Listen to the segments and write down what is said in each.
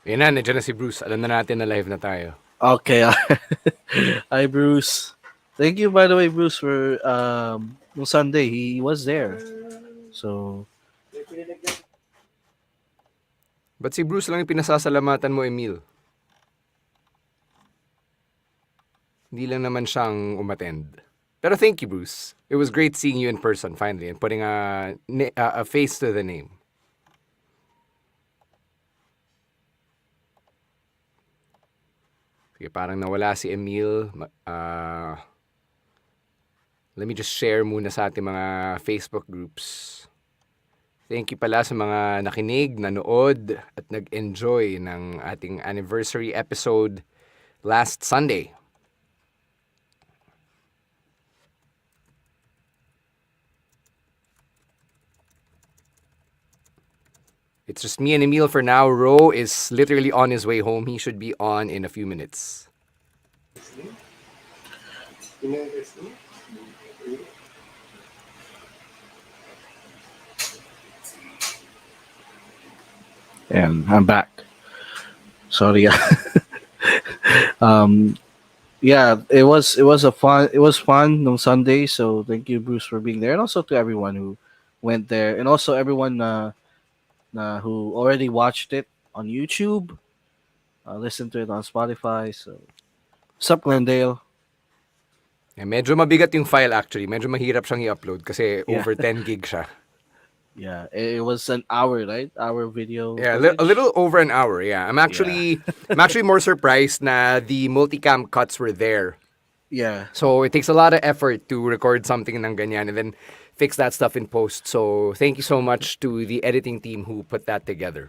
Yan na, nandiyan na si Bruce. Alam na natin na live na tayo. Okay. Hi, Bruce. Thank you, by the way, Bruce, for on Sunday. He was there. So, Ba't si Bruce lang yung pinasasalamatan mo, Emil? Hindi lang naman siyang umattend. Pero thank you, Bruce. It was great seeing you in person finally and putting a face to the name. Sige, parang nawala si Emil. Let me just share muna sa ating mga Facebook groups. Thank you pala sa mga nakinig, nanood, at nag-enjoy ng ating anniversary episode last Sunday. It's just me and Emil for now. Ro is literally on his way home. He should be on in a few minutes. and I'm back. Sorry. Yeah, it was fun on Sunday. So thank you, Bruce, for being there, and also to everyone who went there, and also everyone who already watched it on YouTube, listened to it on Spotify. So, what's up, Glendale? Medyo mabigat yung file actually. Medyo mahirap siyang i-upload kasi Yeah. over 10 gig siya. Yeah, it was an hour, right? Hour video. Yeah, a little over an hour. Yeah, I'm actually more surprised na the multicam cuts were there. Yeah. So it takes a lot of effort to record something ng ganyan and then fix that stuff in post. So thank you so much to the editing team who put that together.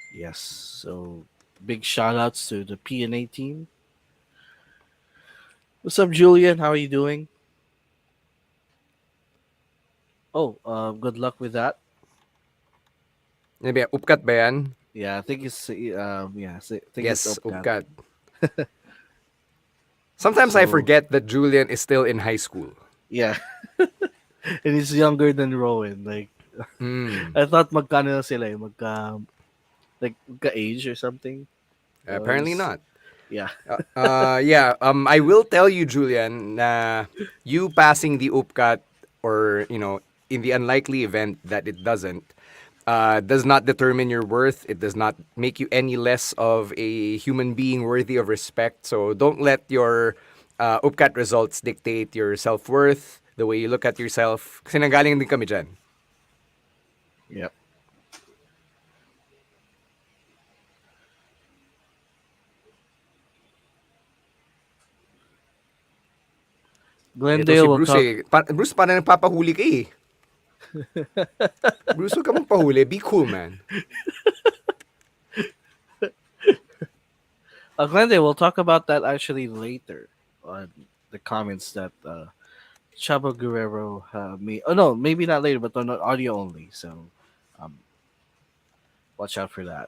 Yes. So big shout outs to the P&A team. What's up, Julian? How are you doing? Oh, good luck with that. Ano ba yan? Upkat ba yan? Yeah, I think it's Yes, it's upkat. Sometimes I forget that Julian is still in high school. Yeah. And he's younger than Rowan. Like, I thought magkano na sila eh, magka-age or something. Apparently not. Yeah. I will tell you, Julian, na you passing the upkat or, in the unlikely event that it does not determine your worth. It does not make you any less of a human being worthy of respect. So don't let your upkat results dictate your self-worth, the way you look at yourself. Kasi nanggaling din kami dyan. Yep. Glendale will Bruce, Bruce, parang nagpapahuli ka eh. Bruce, huwag ka magpahuli. Be cool, man. Glendale, we'll talk about that actually later on the comments that Chavo Guerrero made. Oh, no, maybe not later, but on audio only. So watch out for that.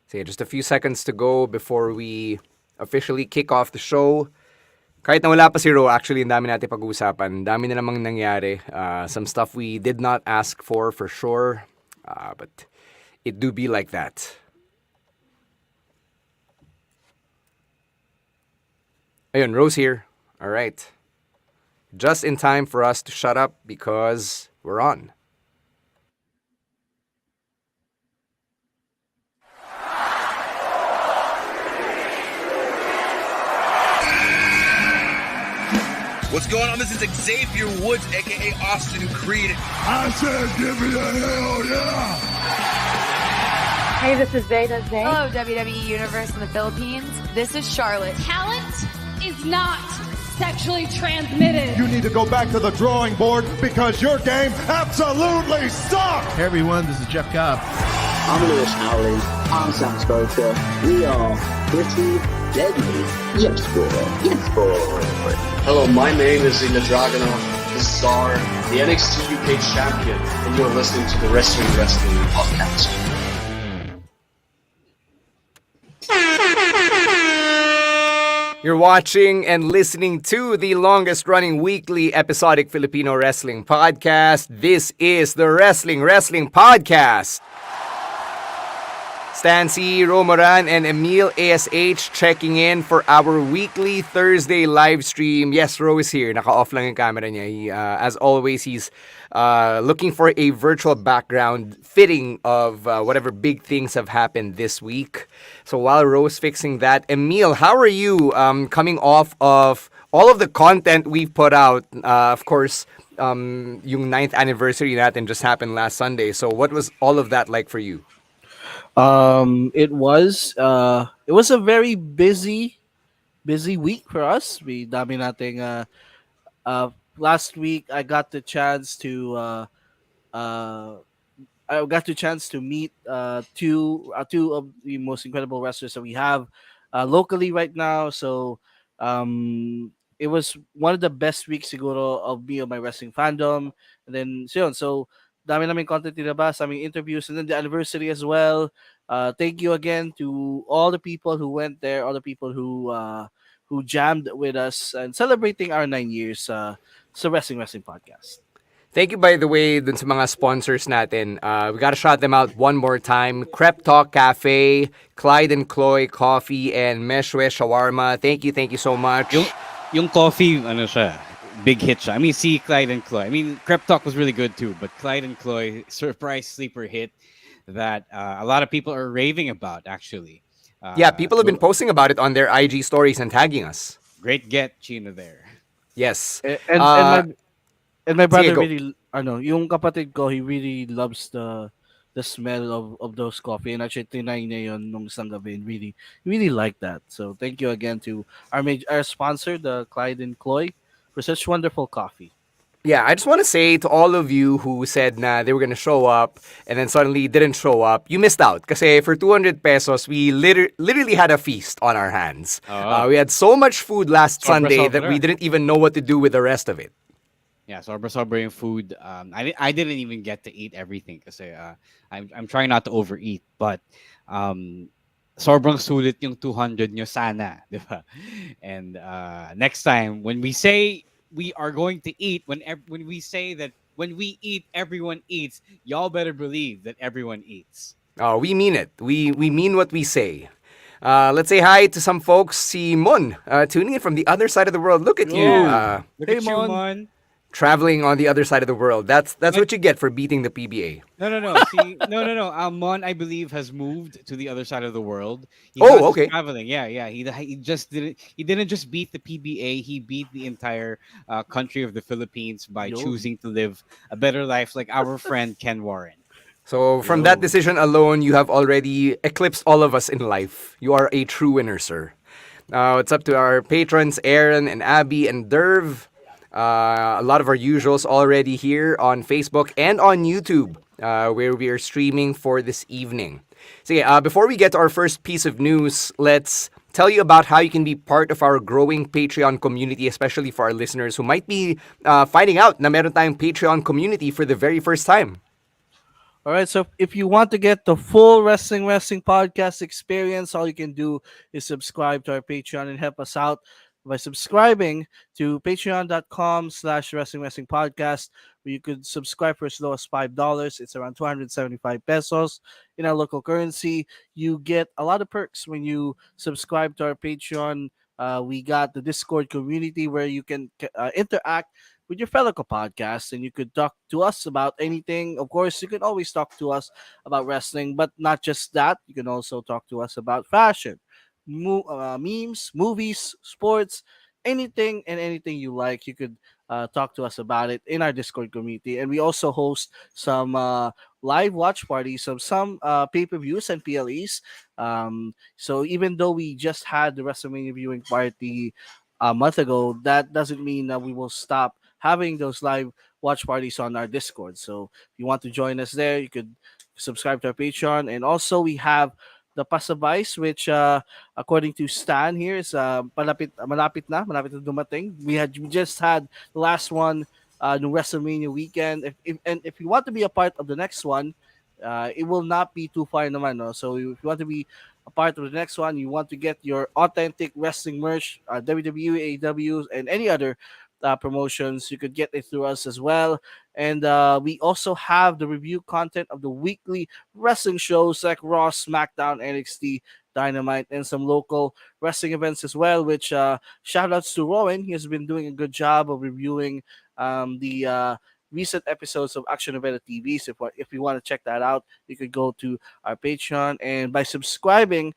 So just a few seconds to go before we officially kick off the show. Kahit na wala pa si Ro, actually, ang dami natin pag-uusapan. Dami na namang nangyari. Some stuff we did not ask for sure. But it do be like that. Ayun, Ro's here. All right. Just in time for us to shut up because we're on. What's going on? This is Xavier Woods, a.k.a. Austin Creed. I said give me a hell yeah! Hey, this is Zeta Zay. Hello, WWE Universe in the Philippines. This is Charlotte. Talent is not sexually transmitted. You need to go back to the drawing board because your game absolutely sucks! Hey everyone, this is Jeff Cobb. I'm Lewis Howley. I'm Sam Spoker. We are Pretty Deadly. Yes, boy. Yes, boy. Hello, my name is Ilya Dragunov. This is Czar, the NXT UK champion, and you're listening to the Wrestling Podcast. You're watching and listening to the longest running weekly episodic Filipino wrestling podcast. This is the Wrestling Podcast. Stancy, Romoran, and Emil ASH checking in for our weekly Thursday live stream. Yes, Ro is here. Naka-off lang yung camera niya. As always, he's looking for a virtual background fitting of whatever big things have happened this week. So while Ro's fixing that, Emil, how are you coming off of all of the content we've put out? Of course, yung 9th anniversary natin just happened last Sunday. So what was all of that like for you? It was a very busy week for us. We dami nating last week I got the chance to meet two of the most incredible wrestlers that we have locally right now. So it was one of the best weeks siguro of me of my wrestling fandom. And then so dami namin content nilabas, daming interviews, and then the anniversary as well. Thank you again to all the people who went there, all the people who jammed with us and celebrating our 9 years sa Wrestling Podcast. Thank you, by the way, dun sa mga sponsors natin. We gotta shout them out one more time. Crep Talk Cafe, Clyde and Chloe Coffee, and Meshwe Shawarma. Thank you so much. Yung coffee, ano siya, big hit siya. I mean, see Clyde and Chloe. I mean, Crep Talk was really good too, but Clyde and Chloe, surprise sleeper hit that a lot of people are raving about, actually. Yeah, people have been posting about it on their IG stories and tagging us. Great get, Chino, there. Yes. And my brother go. really, yung kapatid ko, he really loves the smell of those coffee. And actually, tinay niya yun nung isang gabi. And really like that. So thank you again to our sponsor, the Clyde and Chloe, for such wonderful coffee. Yeah, I just want to say to all of you who said na they were going to show up and then suddenly didn't show up, you missed out. Kasi for 200 pesos, we literally had a feast on our hands. We had so much food last Sunday that we didn't even know what to do with the rest of it. Yeah, sobra yung food. I didn't even get to eat everything kasi I'm trying not to overeat, but sobrang sulit yung 200 nyo sana, di ba? And next time when we say we are going to eat, when we say that when we eat, everyone eats, y'all better believe that everyone eats. Oh, we mean it. We mean what we say. Let's say hi to some folks. Si Mon, tuning in from the other side of the world. Look at you. Look at you, Mon. Traveling on the other side of the world. That's what you get for beating the PBA. No. See, no. Mon, I believe, has moved to the other side of the world. He's okay. Traveling. Yeah. He just didn't. He didn't just beat the PBA. He beat the entire country of the Philippines by choosing to live a better life, like our friend Ken Warren. So from that decision alone, you have already eclipsed all of us in life. You are a true winner, sir. It's up to our patrons, Aaron and Abby and Derv. A lot of our usuals already here on Facebook and on YouTube, where we are streaming for this evening. So before we get to our first piece of news, let's tell you about how you can be part of our growing Patreon community, especially for our listeners who might be finding out na meron tayong Patreon community for the very first time. All right, so if you want to get the full Wrestling Podcast experience, all you can do is subscribe to our Patreon and help us out by subscribing to patreon.com/Wrestling Podcast, where you could subscribe for as low as $5. It's around 275 pesos in our local currency. You get a lot of perks when you subscribe to our Patreon. We got the Discord community where you can interact with your fellow podcasts, and you could talk to us about anything. Of course, you can always talk to us about wrestling, but not just that. You can also talk to us about fashion, memes, movies, sports, anything you like. You could talk to us about it in our Discord community. And we also host some live watch parties of some pay-per-views and PLEs. So even though we just had the WrestleMania viewing party a month ago, that doesn't mean that we will stop having those live watch parties on our Discord. So if you want to join us there, you could subscribe to our Patreon. And also we have the Pasabais, which according to Stan here is malapit na dumating. We just had the last one no WrestleMania weekend. If you want to be a part of the next one, it will not be too far naman. No? So if you want to be a part of the next one, you want to get your authentic wrestling merch, WWE, AEW, and any other promotions, you could get it through us as well. And we also have the review content of the weekly wrestling shows like Raw, SmackDown, NXT, Dynamite, and some local wrestling events as well. Which shout outs to Rowan. He has been doing a good job of reviewing the recent episodes of Action Event TV. So if you want to check that out, you could go to our Patreon, and by subscribing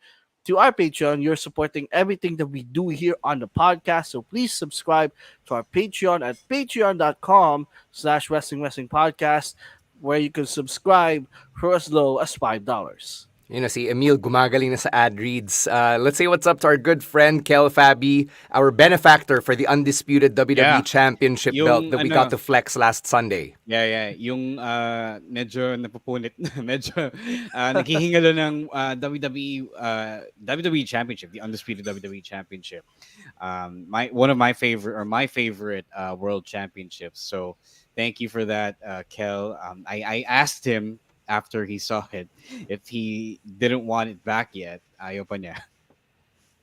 to our Patreon, you're supporting everything that we do here on the podcast. So please subscribe to our Patreon at patreon.com/wrestling podcast, where you can subscribe for as low as $5. You know, si Emil gumagaling na sa ad reads. Let's say what's up to our good friend Kel Fabi, our benefactor for the undisputed WWE Yeah. Championship belt that we got to flex last Sunday. Yeah. Yung medyo napupunit, medyo naghihingalo ng WWE Championship, the undisputed WWE Championship. My favorite world championships. So thank you for that, Kel. I asked him after he saw it if he didn't want it back yet. Ayaw pa niya.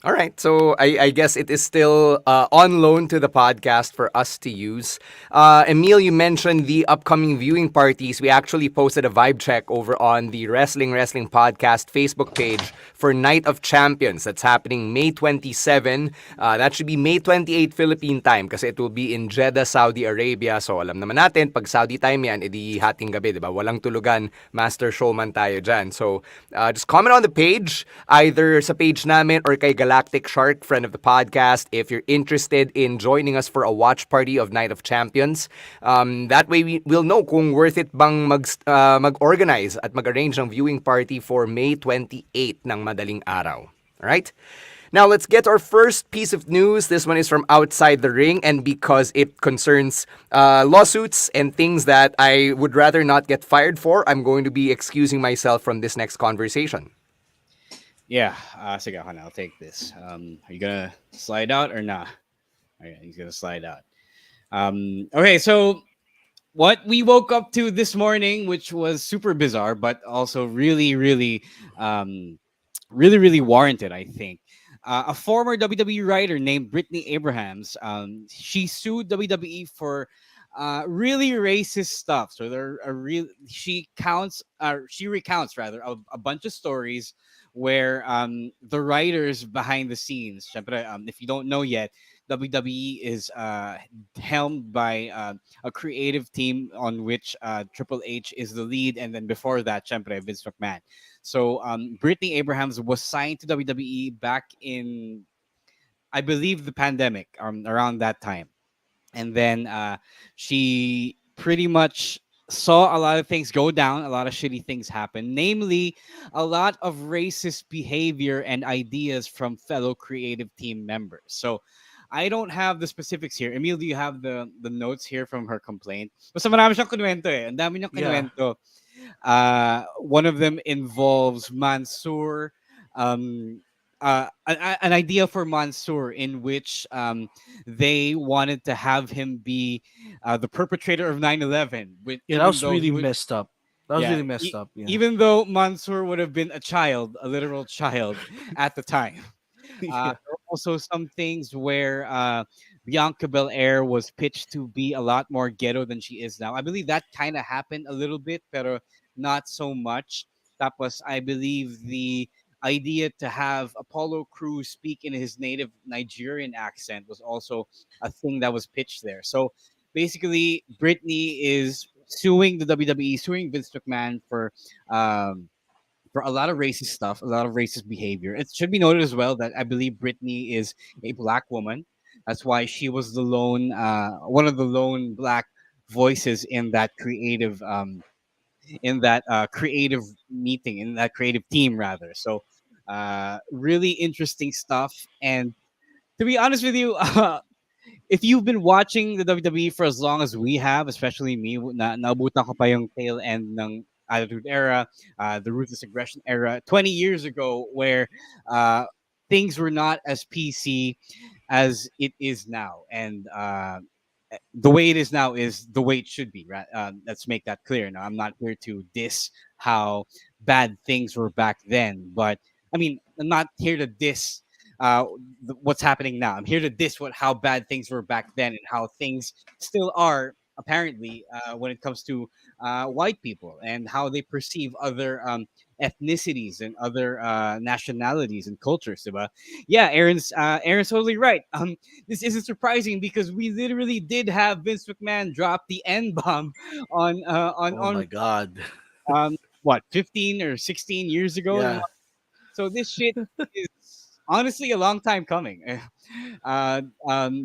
All right, so I guess it is still on loan to the podcast for us to use. Emil, you mentioned the upcoming viewing parties. We actually posted a vibe check over on the Wrestling Podcast Facebook page for Night of Champions. That's happening May 27. That should be May 28 Philippine time kasi it will be in Jeddah, Saudi Arabia. So alam naman natin, pag Saudi time yan, edi hating gabi, diba? Walang tulugan, master showman tayo dyan. So just comment on the page, either sa page namin or kay Galactic Shark, friend of the podcast, if you're interested in joining us for a watch party of Night of Champions. That way we'll know kung worth it bang mag-organize at mag-arrange ng viewing party for May 28 ng madaling araw. Alright? Now let's get our first piece of news. This one is from outside the ring, and because it concerns lawsuits and things that I would rather not get fired for, I'm going to be excusing myself from this next conversation. Yeah, sige, I'll take this. Are you gonna slide out or not? Okay, he's gonna slide out. Okay, so what we woke up to this morning, which was super bizarre, but also really warranted, I think. A former WWE writer named Britney Abrahams, she sued WWE for really racist stuff. So she recounts rather a bunch of stories where the writers behind the scenes, syempre, if you don't know yet, WWE is helmed by a creative team on which Triple H is the lead, and then before that, syempre, Vince McMahon. So Britney Abrahams was signed to WWE back in, I believe, the pandemic, around that time. And then she pretty much saw a lot of things go down, a lot of shitty things happen, namely a lot of racist behavior and ideas from fellow creative team members. So I don't have the specifics here. Emil, do you have the notes here from her complaint? Basta marami siyang kinuwento eh. Ang dami niyang kinuwento. One of them involves Mansoor, an idea for Mansoor in which they wanted to have him be the perpetrator of 9/11. Yeah, that was really messed up. That was really messed up. Yeah. Even though Mansoor would have been a literal child at the time. There were also some things where Bianca Belair was pitched to be a lot more ghetto than she is now. I believe that kind of happened a little bit, pero not so much. Tapos, I believe the idea to have Apollo Crews speak in his native Nigerian accent was also a thing that was pitched there. So basically, Britney is suing the WWE, suing Vince McMahon for a lot of racist stuff, a lot of racist behavior. It should be noted as well that I believe Britney is a black woman. That's why she was the lone, one of the lone black voices in that creative creative meeting, in that creative team rather. So really interesting stuff. And to be honest with you, if you've been watching the WWE for as long as we have, especially me, naubutan ko pa yung tail end ng Attitude Era, the Ruthless Aggression Era, 20 years ago, where things were not as PC as it is now. And the way it is now is the way it should be, right? Let's make that clear. Now, I'm not here to diss how bad things were back then, but I mean, I'm not here to diss what's happening now. I'm here to diss how bad things were back then and how things still are apparently when it comes to white people and how they perceive other ethnicities and other nationalities and cultures. Diba? Yeah, Aaron's totally right. This isn't surprising because we literally did have Vince McMahon drop the N bomb on Oh my God. what 15 or 16 years ago. Yeah. So this shit is honestly a long time coming.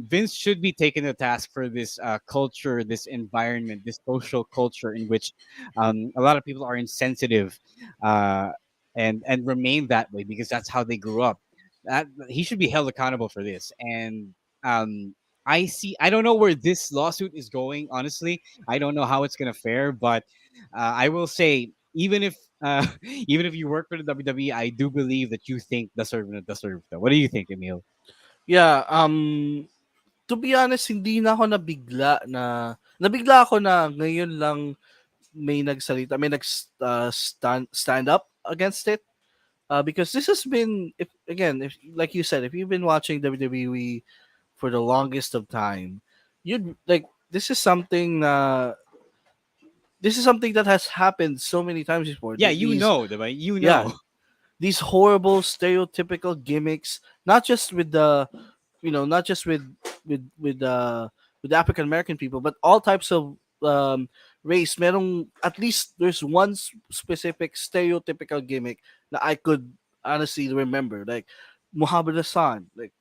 Vince should be taken to task for this culture, this environment, this social culture in which a lot of people are insensitive uh, and remain that way because that's how they grew up. That he should be held accountable for this. And um, I don't know where this lawsuit is going. Honestly, I don't know how it's gonna fare, but I will say even if even if you work for the WWE, I do believe that you think deserve na deserve. Though. What do you think, Emil? Yeah, to be honest, hindi na ako nabigla ako na ngayon lang may nagsalita, may stand up against it. Because this has been, if again, if like you said, if you've been watching WWE for the longest of time, you'd like this is something that has happened so many times before. Yeah, you These, know, diba? You yeah, know. these horrible stereotypical gimmicks, not just with the, not just with the African American people, but all types of race. Merong at least there's one specific stereotypical gimmick that I could honestly remember, like Muhammad Hassan, like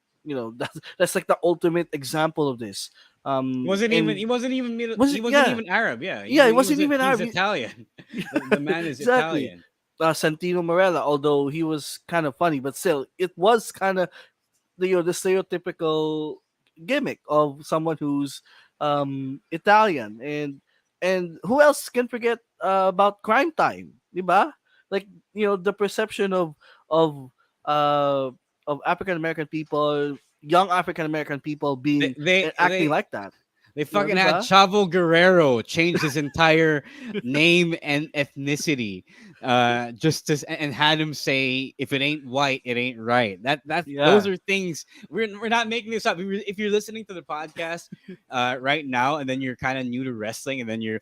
that's like the ultimate example of this. And He wasn't even was he it? wasn't Yeah, even Arab. Yeah, yeah, it wasn't even he's Arab. Italian. The man is Exactly. Italian. Santino Morella, although he was kind of funny, but still, it was kind of the stereotypical gimmick of someone who's Italian, and who else can forget about Crime Time, diba? Like the perception of uh of African American people, young African American people They being they acting they, like that, they fucking had diba? Chavo Guerrero change his entire name and ethnicity, just to and had him say, "If it ain't white, it ain't right." Those Yeah. are things we're not making this up. If you're listening to the podcast right now, and then you're kind of new to wrestling, and then you're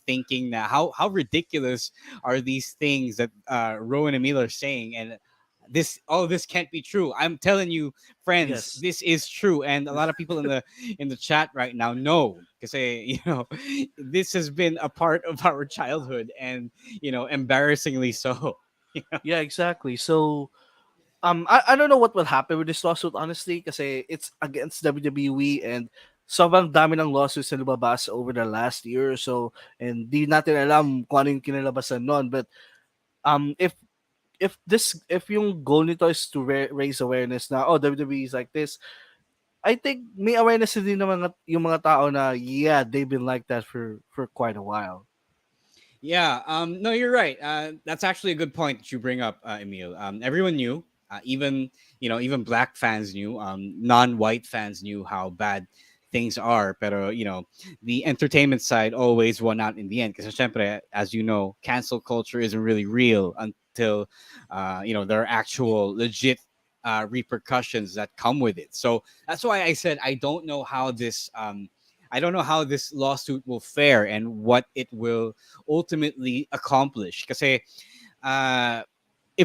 thinking that how ridiculous are these things that Rowan and Emil are saying, and all of this can't be true. I'm telling you, friends, Yes. this is true, and a lot of people in the chat right now know because this has been a part of our childhood, and embarrassingly so. Yeah, exactly. So I don't know what will happen with this lawsuit, honestly, kasi it's against WWE, and sobrang dami ng lawsuits na lumabas over the last year or so, and di natin alam kung ano yung kinalabasan nun. But if yung goal nito is to raise awareness na WWE is like this, I think may awareness din ng yung mga tao na yeah, they've been like that for quite a while. Yeah, no, you're right. That's actually a good point that you bring up, Emil. Everyone knew, even black fans knew, non-white fans knew how bad things are. Pero the entertainment side always won out in the end. Because, syempre, as you know, cancel culture isn't really real until there are actual legit repercussions that come with it. So that's why I said I don't know how this. I don't know how this lawsuit will fare and what it will ultimately accomplish. Because if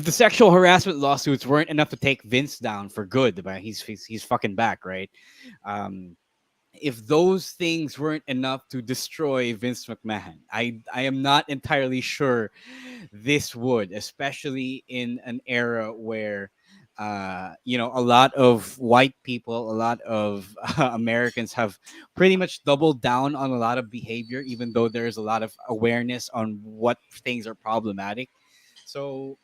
the sexual harassment lawsuits weren't enough to take Vince down for good, but he's fucking back, right? If those things weren't enough to destroy Vince McMahon, I am not entirely sure this would, especially in an era where a lot of white people, a lot of Americans have pretty much doubled down on a lot of behavior, even though there's a lot of awareness on what things are problematic. So,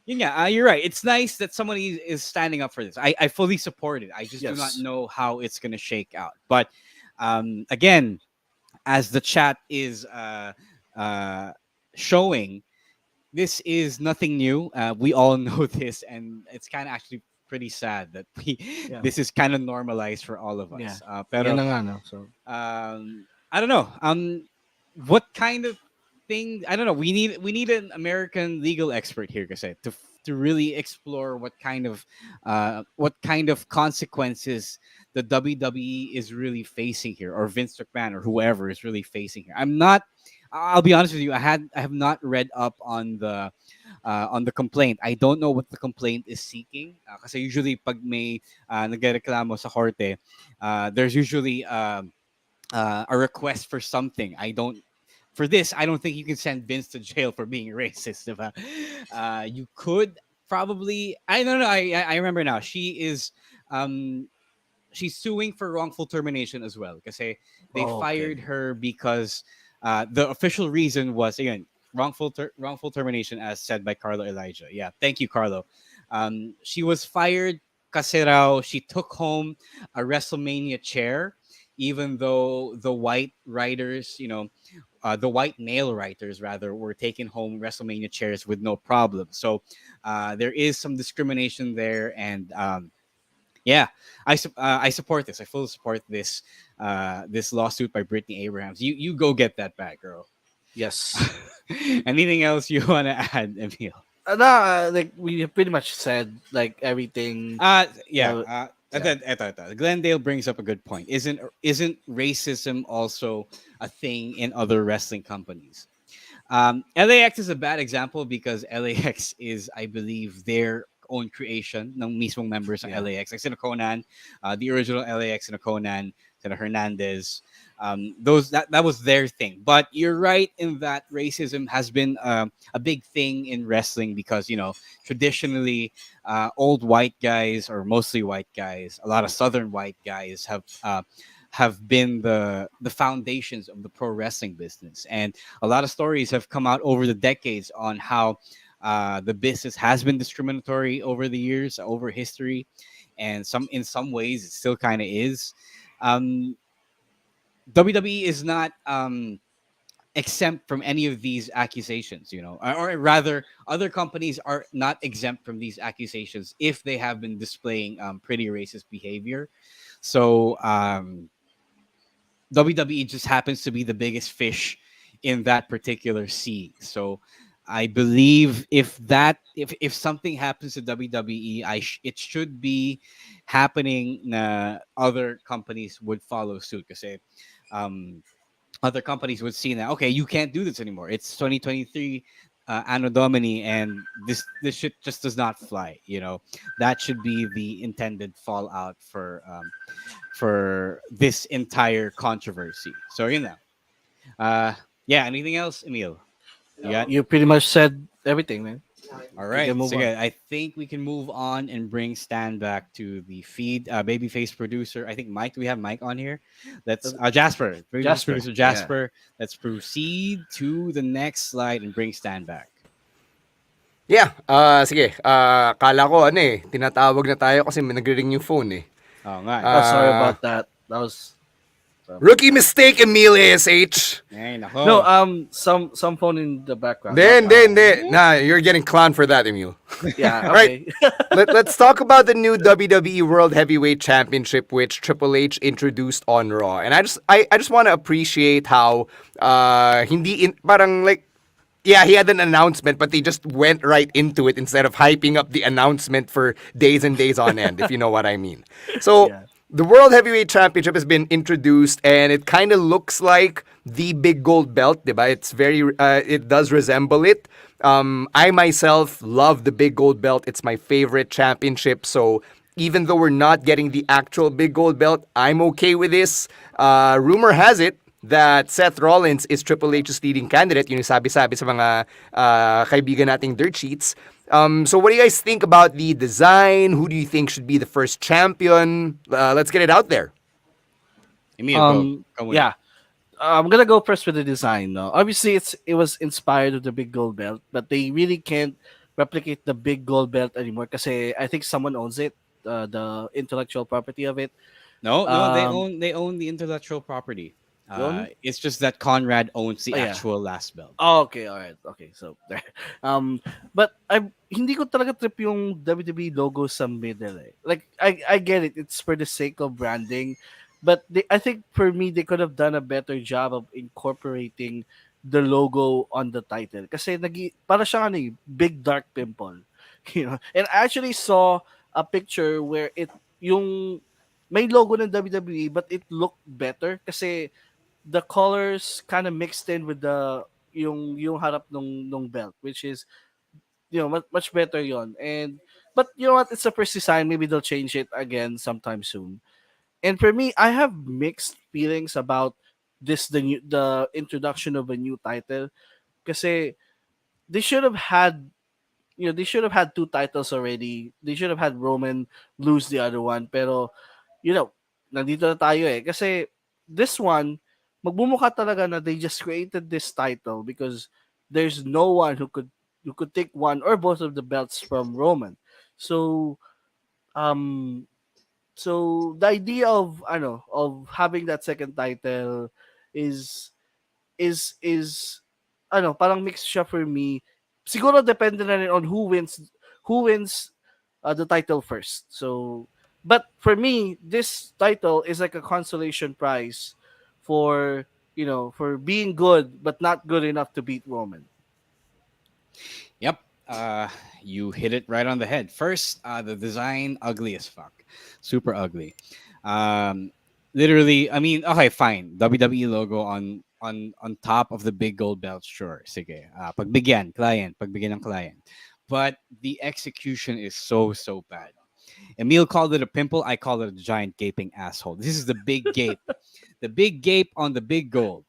yeah, you're right. It's nice that somebody is standing up for this. I fully support it. I just do not Yes. know how it's going to shake out. But again, as the chat is showing, this is nothing new. We all know this, and it's kind of actually pretty sad that we Yeah. this is kind of normalized for all of Yeah. us. Yan Pero na nga, no? So, I don't know. What kind of thing? I don't know. We need an American legal expert here, kasi, to really explore what kind of consequences the WWE is really facing here, or Vince McMahon, or whoever is really facing here. I'm not. I'll be honest with you. I have not read up on the complaint. I don't know what the complaint is seeking. Kasi usually pag may nagreklamo sa korte, there's usually a request for something. For this, I don't think you can send Vince to jail for being racist. Diba? You could probably. I don't know. I remember now. She's suing for wrongful termination as well, because they fired her because the official reason was, again, wrongful termination, as said by Carlo Elijah. Yeah, thank you, Carlo. She was fired kasi raw she took home a WrestleMania chair, even though the white writers, the white male writers rather, were taking home WrestleMania chairs with no problem. So there is some discrimination there, and yeah, I support this. I fully support this this lawsuit by Britney Abrahams. You go get that back, girl. yes. Anything else you want to add, Emil? No, like we have pretty much said like everything. Yeah. Glendale brings up a good point. Isn't racism also a thing in other wrestling companies? LAX is a bad example because LAX is, I believe, their own creation ng mismong members ng LAX. Like sina Conan, the original LAX and Conan, sina Hernandez. That was their thing. But you're right in that racism has been a big thing in wrestling because, traditionally, old white guys, or mostly white guys, a lot of southern white guys have been the foundations of the pro wrestling business. And a lot of stories have come out over the decades on how the business has been discriminatory over the years, over history, and in some ways it still kind of is. WWE is not exempt from any of these accusations, or rather, other companies are not exempt from these accusations if they have been displaying pretty racist behavior. So WWE just happens to be the biggest fish in that particular sea. So I believe if something happens to WWE, it should be happening. Other companies would follow suit, because other companies would see that, okay, you can't do this anymore. It's 2023 Anno Domini, and this shit just does not fly. That should be the intended fallout for this entire controversy. So yeah. Anything else, Emil? You pretty much said everything, man. All right. move So on. yeah, I think we can move on and bring Stan back to the feed. Babyface producer. I think Mike. Do we have Mike on here? Let's Jasper. Babyface producer Jasper. Let's proceed to the next slide and bring Stan back. Yeah, sige. Kala ko tinatawag na tayo kasi may nagre-ring yung phone eh. Oh, nga. Sorry about that. That was Rookie mistake, Emil ASH. Ay, nako. no. Some phone in the background. Then, nah, you're getting clowned for that, Emil. Yeah. Right. Okay. Let's talk about the new WWE World Heavyweight Championship, which Triple H introduced on Raw. And I just want to appreciate how parang like, yeah, he had an announcement, but they just went right into it instead of hyping up the announcement for days and days on end, if you know what I mean. So. Yeah. The World Heavyweight Championship has been introduced, and it kind of looks like the big gold belt, diba? It's it does resemble it. I myself love the big gold belt. It's my favorite championship. So even though we're not getting the actual big gold belt, I'm okay with this. Rumor has it that Seth Rollins is Triple H's leading candidate. Yun yung sabi-sabi sa mga kaibigan nating dirt sheets. So what do you guys think about the design? Who do you think should be the first champion? Let's get it out there. Emil, go. Yeah. I'm gonna go first with the design. No, obviously it was inspired with the big gold belt, but they really can't replicate the big gold belt anymore because I think someone owns it, the intellectual property of it. No, they own the intellectual property. Yun? It's just that Conrad owns the Oh, yeah. actual last belt. Oh, okay, all right. Okay, so there. But I hindi ko talaga trip yung WWE logo sa middle eh. Like I get it. It's for the sake of branding, but I think for me they could have done a better job of incorporating the logo on the title kasi para siyang ano, big dark pimple. You know. And I actually saw a picture where yung may logo ng WWE but it looked better kasi the colors kind of mixed in with yung harap nung belt, which is much better yon. And but you know what, it's a first design, maybe they'll change it again sometime soon. And for me, I have mixed feelings about the introduction of a new title kasi they should have had they should have had two titles already. They should have had Roman lose the other one, pero nandito na tayo eh. Kasi this one, magbumukha talaga na they just created this title because there's no one who could take one or both of the belts from Roman. So the idea of having that second title is parang mixed siya for me. Siguro depende na rin on who wins the title first. So but for me, this title is like a consolation prize for for being good but not good enough to beat Roman. Yep. You hit it right on the head. First, the design, ugly as fuck. Super ugly. Literally, I mean, okay, fine. WWE logo on top of the big gold belt, sure. Sige. Pagbigyan ng client. But the execution is so bad. Emil called it a pimple. I call it a giant gaping asshole. This is the big gape. The big gape on the big gold.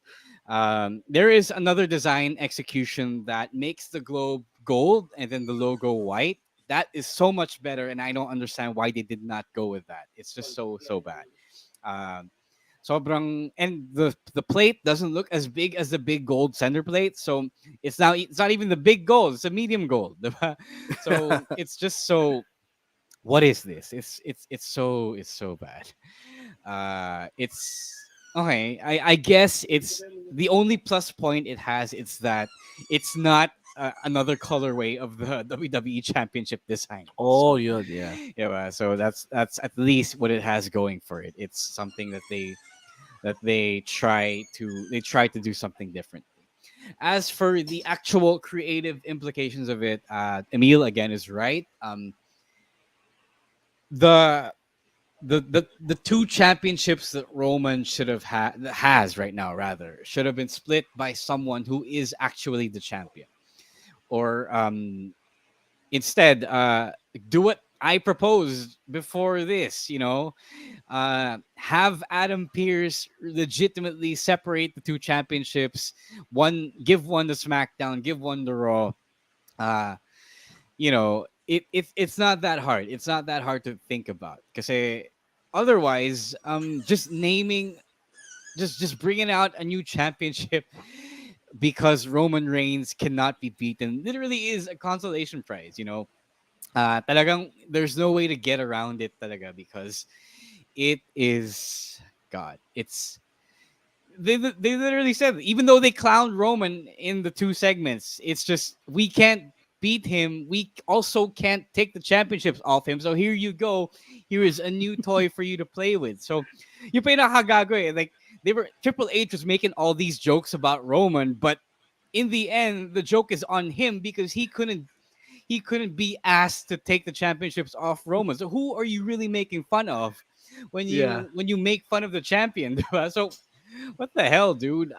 There is another design execution that makes the globe gold and then the logo white. That is so much better, and I don't understand why they did not go with that. It's just so bad. Sobrang, and the plate doesn't look as big as the big gold center plate, so it's not even the big gold. It's a medium gold. Diba? So it's just so. What is this? It's so bad. It's okay. I guess it's the only plus point it has. It's that it's not another colorway of the WWE Championship design. Oh, So, yeah. yeah. So that's at least what it has going for it. It's something that they try to do something different. As for the actual creative implications of it, Emil again is right. The the two championships that Roman should have has right now rather should have been split by someone who is actually the champion, or instead do what I proposed before this. Have Adam Pearce legitimately separate the two championships. Give one to SmackDown, give one to Raw. It's not that hard. It's not that hard to think about. Because otherwise, just bringing out a new championship because Roman Reigns cannot be beaten literally is a consolation prize. Talagang there's no way to get around it talaga because it is God. They literally said, even though they clowned Roman in the two segments, it's just we can't beat him. We also can't take the championships off him. So here you go. Here is a new toy for you to play with. So you pay nakagago. Like Triple H was making all these jokes about Roman, but in the end, the joke is on him because he couldn't be asked to take the championships off Roman. So who are you really making fun of when you make fun of the champion? Diba? So what the hell, dude?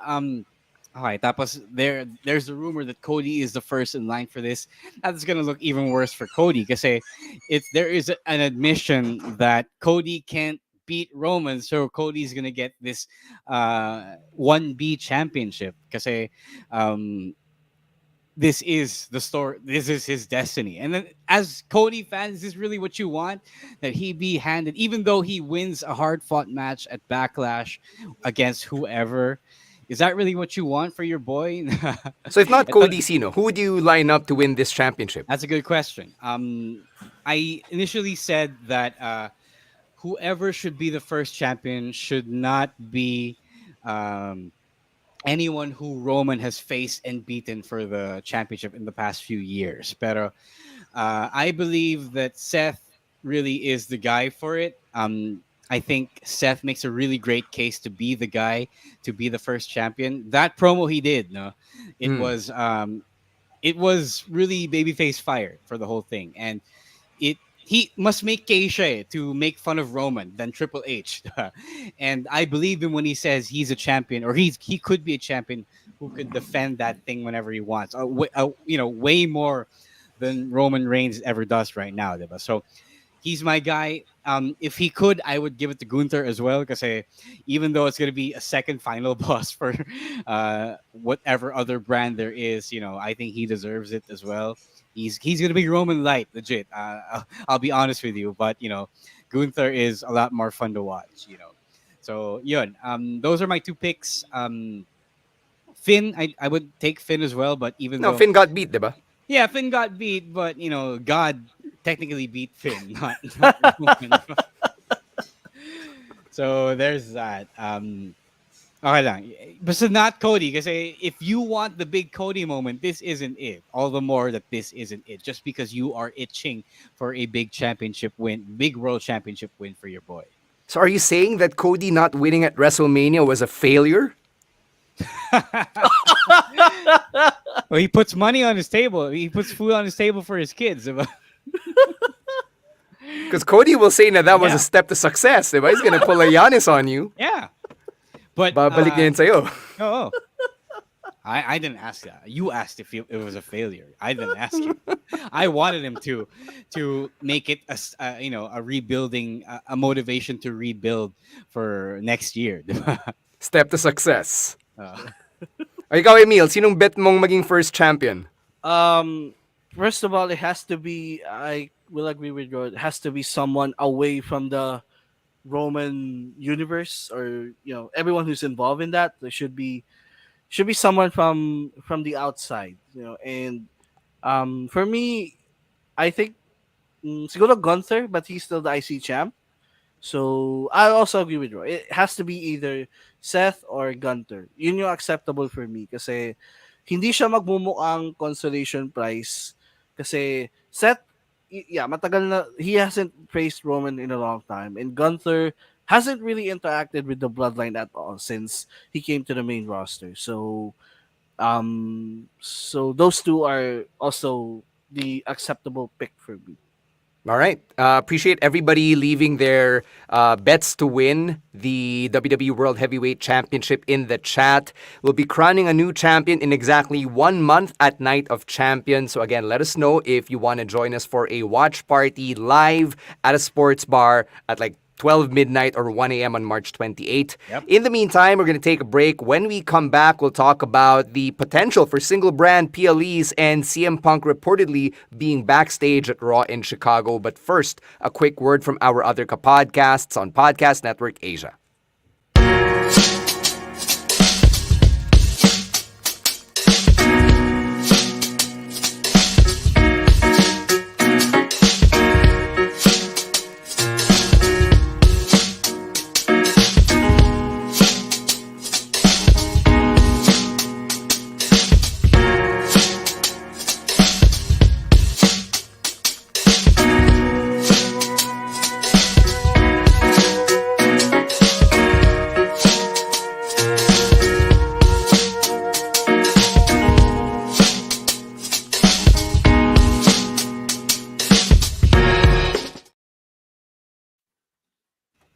Okay, tapos there's the rumor that Cody is the first in line for this. That's gonna look even worse for Cody because there is an admission that Cody can't beat Roman, so Cody's gonna get this 1B championship because this is the story. This is his destiny. And then, as Cody fans, is this really what you want? That he be handed, even though he wins a hard-fought match at Backlash against whoever. Is that really what you want for your boy? So if not Cody, Sino, who would you line up to win this championship? That's a good question. I initially said that whoever should be the first champion should not be anyone who Roman has faced and beaten for the championship in the past few years. Pero I believe that Seth really is the guy for it. I think Seth makes a really great case to be the guy to be the first champion. That promo he did, no, it was really babyface fire for the whole thing, and he must make Keisha to make fun of Roman than Triple H, and I believe him when he says he's a champion, or he could be a champion who could defend that thing whenever he wants. Way more than Roman Reigns ever does right now, diba? So he's my guy. If he could, I would give it to Gunther as well, because even though it's going to be a second final boss for whatever other brand there is, I think he deserves it as well. He's going to be Roman light, legit. I'll be honest with you, but Gunther is a lot more fun to watch. So yun. Those are my two picks. Finn, I would take Finn as well, but though Finn got beat, diba? Yeah, Finn got beat, but God technically beat Finn, not Roman. So there's that. Okay lang. But not Cody, kasi if you want the big Cody moment, this isn't it. All the more that this isn't it. Just because you are itching for a big championship win, big world championship win for your boy. So are you saying that Cody not winning at WrestleMania was a failure? Well, he puts money on his table. He puts food on his table for his kids. Because Cody will say that was a step to success. Diba? He's gonna pull a Giannis on you. Yeah. But babalik niya yun sa'yo. Oh. I didn't ask that. You asked if it was a failure. I didn't ask you. I wanted him to make it a rebuilding, a motivation to rebuild for next year. Step to success. Ikaw, Emil, sinong bet mong maging first champion? First of all, it has to be, I will agree with you, it has to be someone away from the Roman universe, or everyone who's involved in that. There should be someone from the outside, and for me, I think siguro Gunther, but he's still the IC champ. So I also agree with you. It has to be either Seth or Gunther. Yun yung acceptable for me, kasi hindi siya magmumukhang consolation prize, kasi Seth, matagal na, he hasn't faced Roman in a long time, and Gunther hasn't really interacted with the bloodline at all since he came to the main roster. So those two are also the acceptable pick for me. All right. Appreciate everybody leaving their bets to win the WWE World Heavyweight Championship in the chat. We'll be crowning a new champion in exactly 1 month at Night of Champions. So again, let us know if you want to join us for a watch party live at a sports bar at 12 midnight or 1 a.m. on March 28th. Yep. In the meantime, we're going to take a break. When we come back, we'll talk about the potential for single brand PLEs and CM Punk reportedly being backstage at Raw in Chicago. But first, a quick word from our other podcasts on Podcast Network Asia.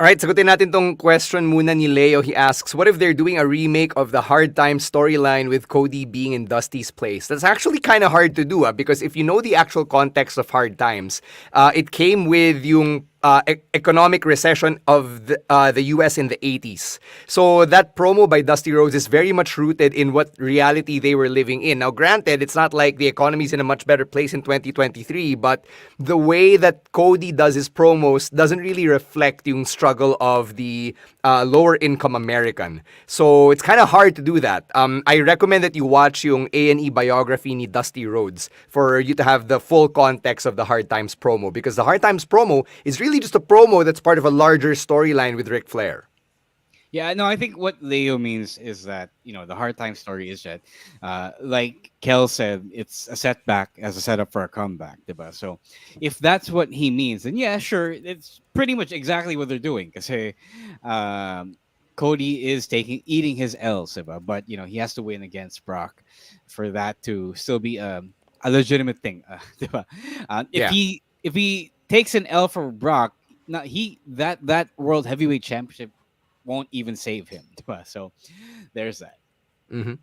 Alright, sagutin natin tong question muna ni Leo. He asks, what if they're doing a remake of the Hard Times storyline with Cody being in Dusty's place? That's actually kind of hard to do because if you know the actual context of Hard Times, it came with yung economic recession of the US in the 80s. So that promo by Dusty Rhodes is very much rooted in what reality they were living in. Now, granted, it's not like the economy's in a much better place in 2023, but the way that Cody does his promos doesn't really reflect yung struggle of the lower income American. So it's kind of hard to do that. I recommend that you watch yung A&E biography ni Dusty Rhodes for you to have the full context of the Hard Times promo, because the Hard Times promo is really just a promo that's part of a larger storyline with Ric Flair. Yeah, no, I think what Leo means is that, the hard time story is that, like Kel said, it's a setback as a setup for a comeback, diba? So if that's what he means, then yeah, sure, it's pretty much exactly what they're doing. Because Cody is eating his L's, diba? But he has to win against Brock for that to still be a legitimate thing, diba? If Yeah. he takes an L for Brock, not he that World Heavyweight Championship won't even save him. Diba? So there's that. Mm-hmm.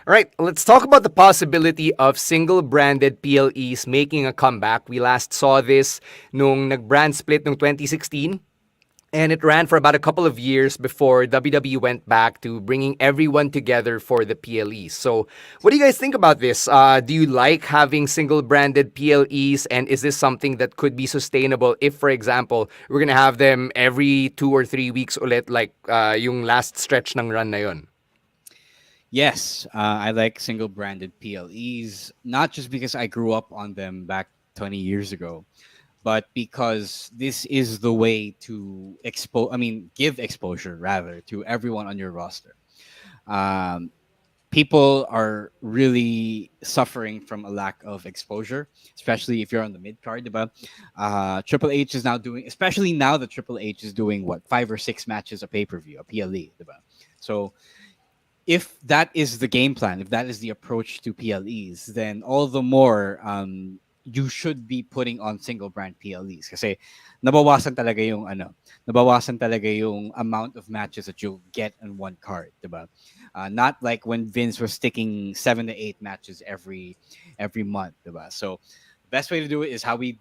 All right, let's talk about the possibility of single-branded PLEs making a comeback. We last saw this nung nag-brand split nung 2016. And it ran for about a couple of years before WWE went back to bringing everyone together for the PLEs. So, what do you guys think about this? Do you like having single-branded PLEs? And is this something that could be sustainable if, for example, we're gonna have them every 2 or 3 weeks ulit, like yung last stretch ng run na yun? Yes, I like single branded PLEs, not just because I grew up on them back 20 years ago, but because this is the way to give exposure rather to everyone on your roster. Um, People are really suffering from a lack of exposure, especially if you're on the mid card. Diba? Triple H is now doing, especially now that Triple H is doing 5 or 6 matches a pay per view, a PLE. Diba? So if that is the game plan, if that is the approach to PLEs, then all the more you should be putting on single brand PLEs kasi nabawasan talaga yung amount of matches that you get in one card, diba? Not like when Vince was sticking 7 to 8 matches every month, diba? So best way to do it is how we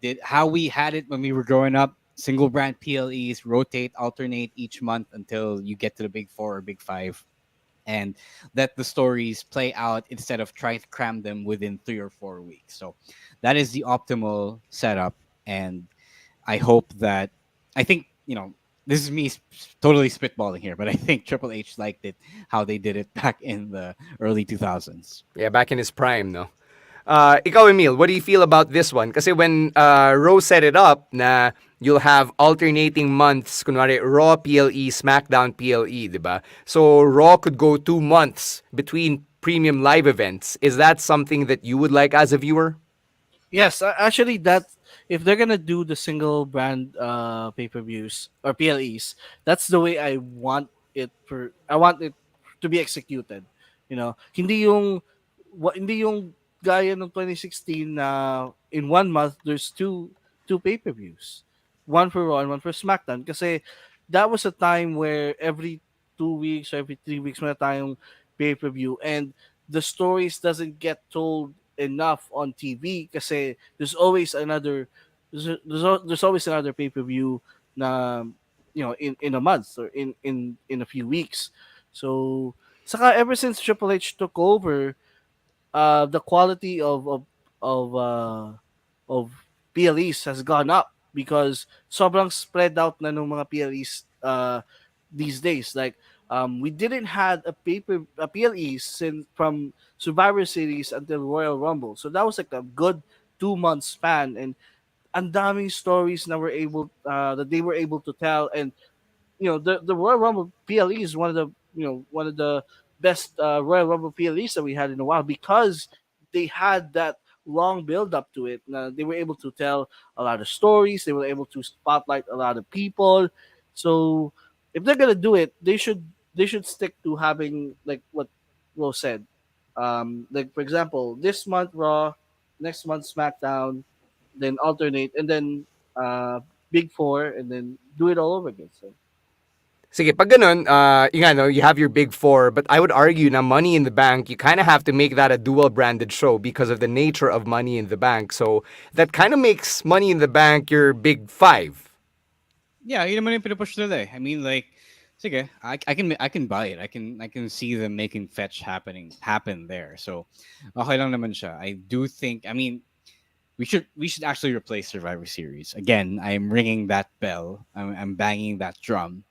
had it when we were growing up. Single brand PLEs, rotate, alternate each month until you get to the big four or big five, and let the stories play out instead of trying to cram them within 3 or 4 weeks. So that is the optimal setup. And I hope that, I think, this is me totally spitballing here, but I think Triple H liked it how they did it back in the early 2000s. Yeah, back in his prime, no? Ikaw, Emil, what do you feel about this one? Kasi when Rose set it up na you'll have alternating months, kunwari Raw PLE, SmackDown PLE, diba? So Raw could go 2 months between premium live events. Is that something that you would like as a viewer? Yes, actually, that if they're gonna do the single brand pay-per-views or PLEs, that's the way I want it. I want it to be executed. Hindi yung gaya ng 2016 na in 1 month there's two pay-per-views, one for Raw and one for SmackDown. Kasi that was a time where every 2 weeks or every 3 weeks may tayong pay-per-view, and the stories doesn't get told enough on TV kasi there's always another pay-per-view na in a month or in a few weeks. So saka ever since Triple H took over, the quality of PLEs has gone up because sobrang spread out na nung mga PLEs these days. Like we didn't had a PLE since from Survivor Series until Royal Rumble. So that was like a good 2 month span, and ang daming stories na that they were able to tell. And the Royal Rumble PLE is one of the best Royal Rumble PLEs that we had in a while because they had that long build up to it. They were able to tell a lot of stories. They were able to spotlight a lot of people. So if they're gonna do it, they should stick to having like what Will said. Like for example, this month Raw, next month SmackDown, then alternate, and then Big Four, and then do it all over again. So Sige, pag ganun, you have your big four, but I would argue na Money in the Bank, you kind of have to make that a dual-branded show because of the nature of Money in the Bank. So that kind of makes Money in the Bank your big five. Yeah, yun naman yung pinupush nila eh. I mean, like, sige, I can buy it. I can see them making fetch happen there. So okay lang naman siya. I do think, I mean, we should actually replace Survivor Series. Again, I'm ringing that bell. I'm banging that drum.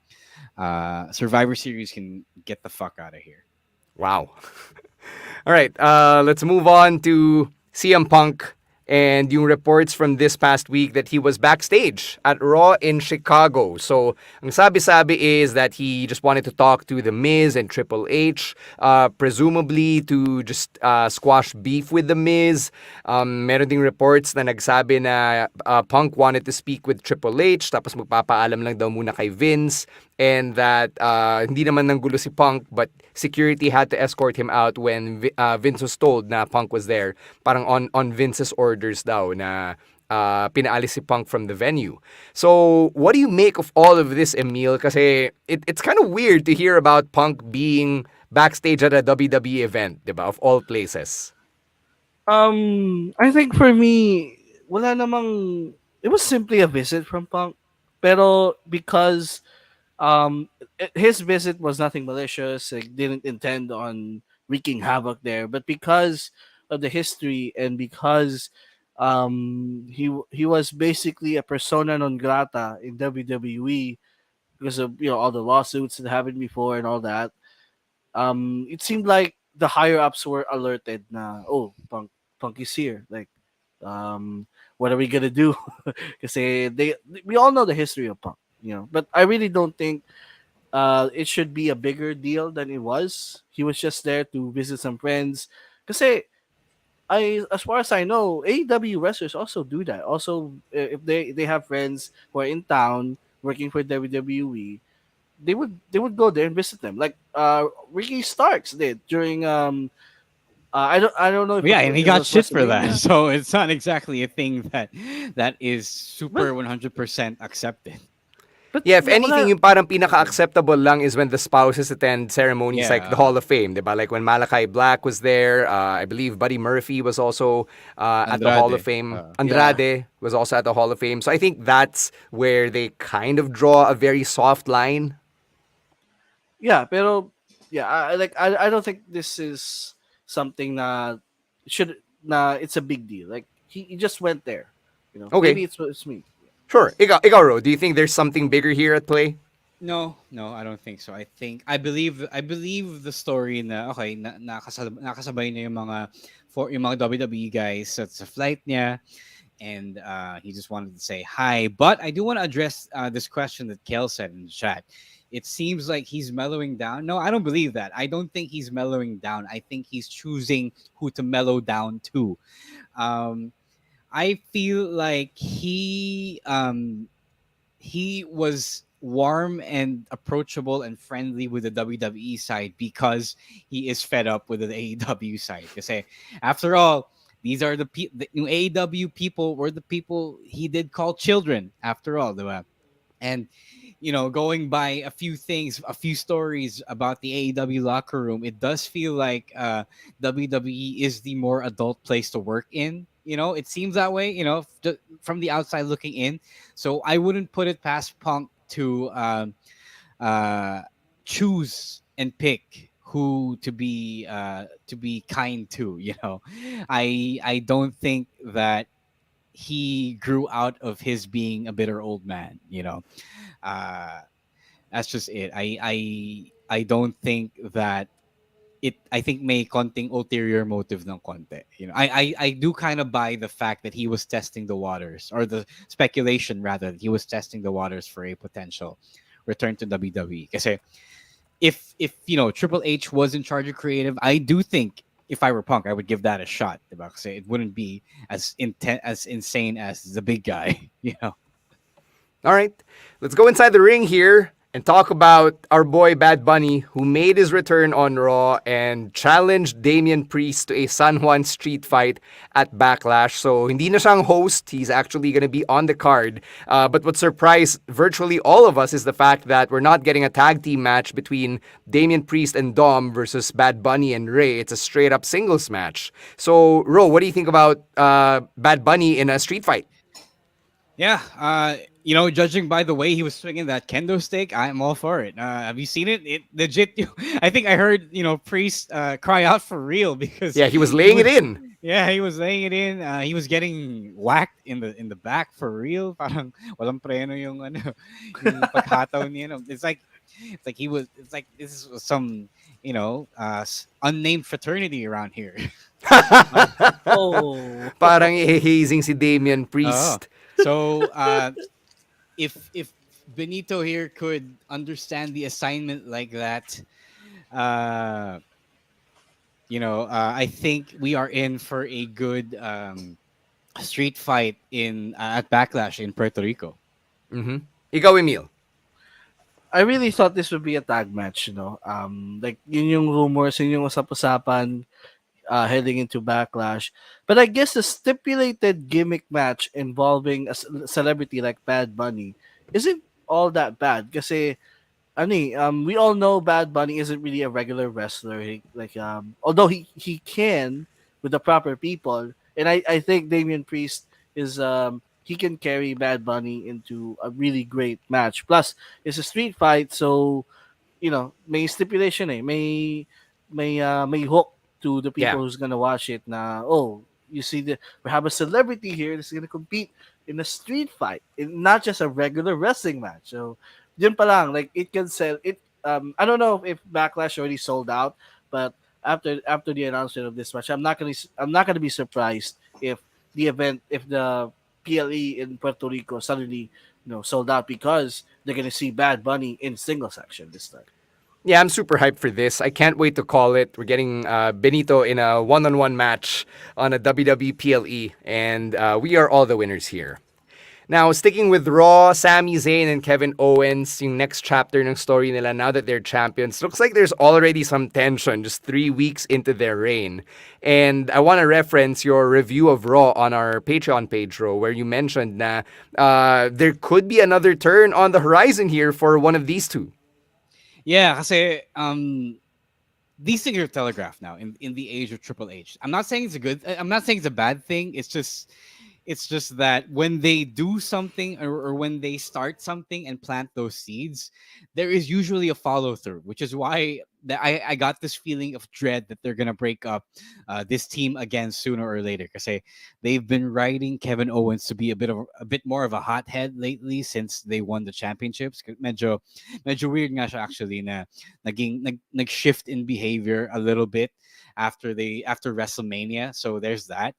Survivor Series can get the fuck out of here. Wow. All right, let's move on to CM Punk And yung reports from this past week that he was backstage at Raw in Chicago. So, ang sabi-sabi is that he just wanted to talk to The Miz and Triple H, presumably to just squash beef with The Miz. Meron ding reports na nagsabi na Punk wanted to speak with Triple H, tapos magpapaalam lang daw muna kay Vince, and that hindi naman nanggulo si Punk, but security had to escort him out when Vince was told na Punk was there. Parang on Vince's orders daw na pinaalis si Punk from the venue. So, what do you make of all of this, Emil? Kasi it's kind of weird to hear about Punk being backstage at a WWE event, diba? Of all places. I think for me, wala namang, it was simply a visit from Punk. Pero because his visit was nothing malicious, like, didn't intend on wreaking havoc there, but because of the history and because he was basically a persona non grata in WWE because of all the lawsuits that happened before and all that. It seemed like the higher ups were alerted na, oh, Punk is here, like, what are we gonna do? Because we all know the history of Punk, but I really don't think it should be a bigger deal than it was. He was just there to visit some friends. Because as far as I know, AEW wrestlers also do that. Also, if they have friends who are in town working for WWE, they would go there and visit them. Like Ricky Starks did during I don't know if Yeah, and he got shit for that. WrestleMania. So it's not exactly a thing that is super 100% accepted. But Yeah, if anything, yung parang pinaka-acceptable lang is when the spouses attend ceremonies Yeah. like the Hall of Fame, diba? Like when Malachi Black was there, I believe Buddy Murphy was also at the Hall of Andrade. Fame. Andrade was also at the Hall of Fame. So I think that's where they kind of draw a very soft line. Yeah, pero I don't think this is something it's a big deal. Like he just went there. Okay. Maybe it's me. Sure. Ikaw, Ro, do you think there's something bigger here at play? No, I don't think so. I believe the story na okay, nakasabay na yung mga WWE guys sa flight niya, and he just wanted to say hi. But I do want to address this question that Kel said in the chat. It seems like he's mellowing down. No, I don't believe that. I don't think he's mellowing down. I think he's choosing who to mellow down to. I feel like he was warm and approachable and friendly with the WWE side because he is fed up with the AEW side. Kasi after all, these are the AEW people were the people he did call children after all, diba? And going by a few stories about the AEW locker room, it does feel like WWE is the more adult place to work in. It seems that way, from the outside looking in. So I wouldn't put it past Punk to choose and pick who to be kind to. I don't think that he grew out of his being a bitter old man. That's just it. I don't think that I think may konting ulterior motive ng konti. I do kind of buy the fact that he was testing the waters, or the speculation rather that he was testing the waters for a potential return to WWE. Kasi if Triple H was in charge of creative, I do think if I were Punk, I would give that a shot. Diba? Kasi it wouldn't be as insane as the big guy. All right, let's go inside the ring here and talk about our boy Bad Bunny, who made his return on Raw and challenged Damian Priest to a San Juan Street Fight at Backlash. So hindi na siyang host, he's actually going to be on the card. But what surprised virtually all of us is the fact that we're not getting a tag team match between Damian Priest and Dom versus Bad Bunny and Ray. It's a straight up singles match. So Ro, what do you think about Bad Bunny in a street fight? Yeah, judging by the way he was swinging that kendo stick, I'm all for it. Have you seen it? It legit. I think I heard Priest cry out for real because he was laying it in. Yeah, he was laying it in. He was getting whacked in the back for real. Parang walang preno yung paghataw niya. It's like It's like he was. It's like this was some unnamed fraternity around here. Oh. Parang ihihazing si Damian Oh, Priest. so if Benito here could understand the assignment like that, uh, I think we are in for a good street fight in at Backlash in Puerto Rico. Mm-hmm. Ikaw, Emil. I really thought this would be a tag match, like yun yung rumors, yun yung usap-usapan heading into Backlash. But I guess the stipulated gimmick match involving a celebrity like Bad Bunny isn't all that bad. Kasi, we all know Bad Bunny isn't really a regular wrestler. Although he can with the proper people, and I think Damian Priest is he can carry Bad Bunny into a really great match. Plus, it's a street fight, so may stipulation may hook to the people Yeah. who's gonna watch it. Na you see we have a celebrity here that's gonna compete in a street fight, not just a regular wrestling match. So, yun pa lang, like it can sell it. I don't know if Backlash already sold out, but after the announcement of this match, I'm not gonna be surprised if the PLE in Puerto Rico suddenly sold out because they're gonna see Bad Bunny in single section this time. Yeah, I'm super hyped for this. I can't wait to call it. We're getting Benito in a one-on-one match on a WWE PLE, and we are all the winners here. Now, sticking with Raw, Sami Zayn and Kevin Owens, yung next chapter ng story nila now that they're champions, looks like there's already some tension just 3 weeks into their reign. And I want to reference your review of Raw on our Patreon page, Ro, where you mentioned na there could be another turn on the horizon here for one of these two. Yeah, kasi these things are telegraphed now in the age of Triple H. I'm not saying it's a bad thing. It's just that when they do something or when they start something and plant those seeds, there is usually a follow through, which is why I got this feeling of dread that they're gonna break up this team again sooner or later. Because they've been riding Kevin Owens to be a bit more of a hothead lately since they won the championships. Medyo weird nga siya actually na nag-shift in behavior a little bit after WrestleMania. So there's that.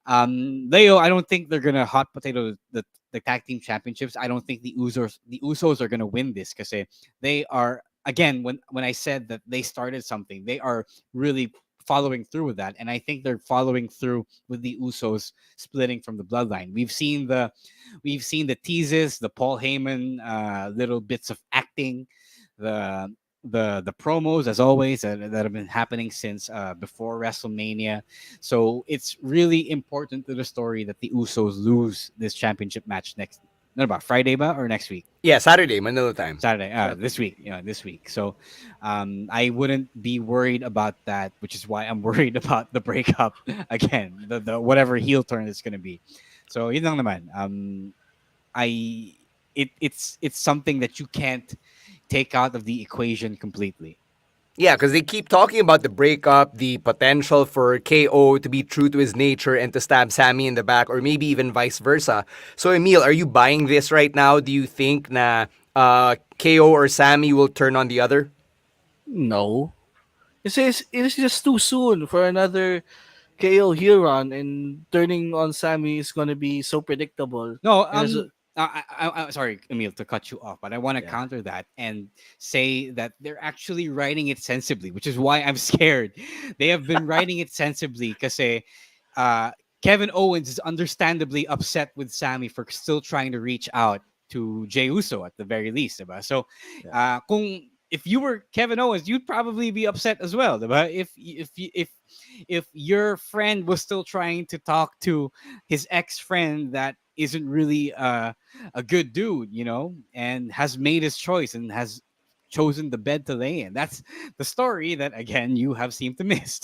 Leo, I don't think they're gonna hot potato the tag team championships. I don't think the Usos are gonna win this because they are, again, when I said that they started something, they are really following through with that, and I think they're following through with the Usos splitting from the bloodline. We've seen the teases, the Paul Heyman little bits of acting, the promos as always that have been happening since before WrestleMania. So it's really important to the story that the Usos lose this championship match Friday or next week? Yeah, Saturday, Manila time. Saturday, this week. So I wouldn't be worried about that, which is why I'm worried about the breakup again, the whatever heel turn it's going to be. So yun lang naman. It's something that you can't take out of the equation completely. Yeah, because they keep talking about the breakup, the potential for KO to be true to his nature and to stab Sammy in the back, or maybe even vice versa. So, Emil, are you buying this right now? Do you think na KO or Sammy will turn on the other? No. It is just too soon for another KO heel run, and turning on Sammy is going to be so predictable. No, I'm sorry, Emil, to cut you off, but I want to counter that and say that they're actually writing it sensibly, which is why I'm scared. They have been writing it sensibly because Kevin Owens is understandably upset with Sammy for still trying to reach out to Jey Uso at the very least. Diba? So, if you were Kevin Owens, you'd probably be upset as well. Diba? If your friend was still trying to talk to his ex-friend that isn't really a good dude, and has made his choice and has chosen the bed to lay in. That's the story that, again, you have seemed to miss.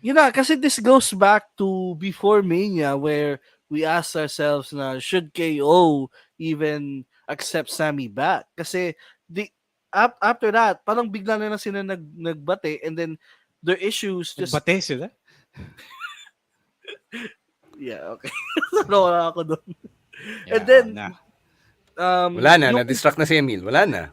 Kasi this goes back to before Mania, where we asked ourselves, should KO even accept Sammy back? Kasi after that, parang bigla na sila nagbate, and then their issues just... Nagbate sila? Yeah, okay. Wala ako doon. Yeah, and then... Wala na, na-distract na si Emil. Wala na.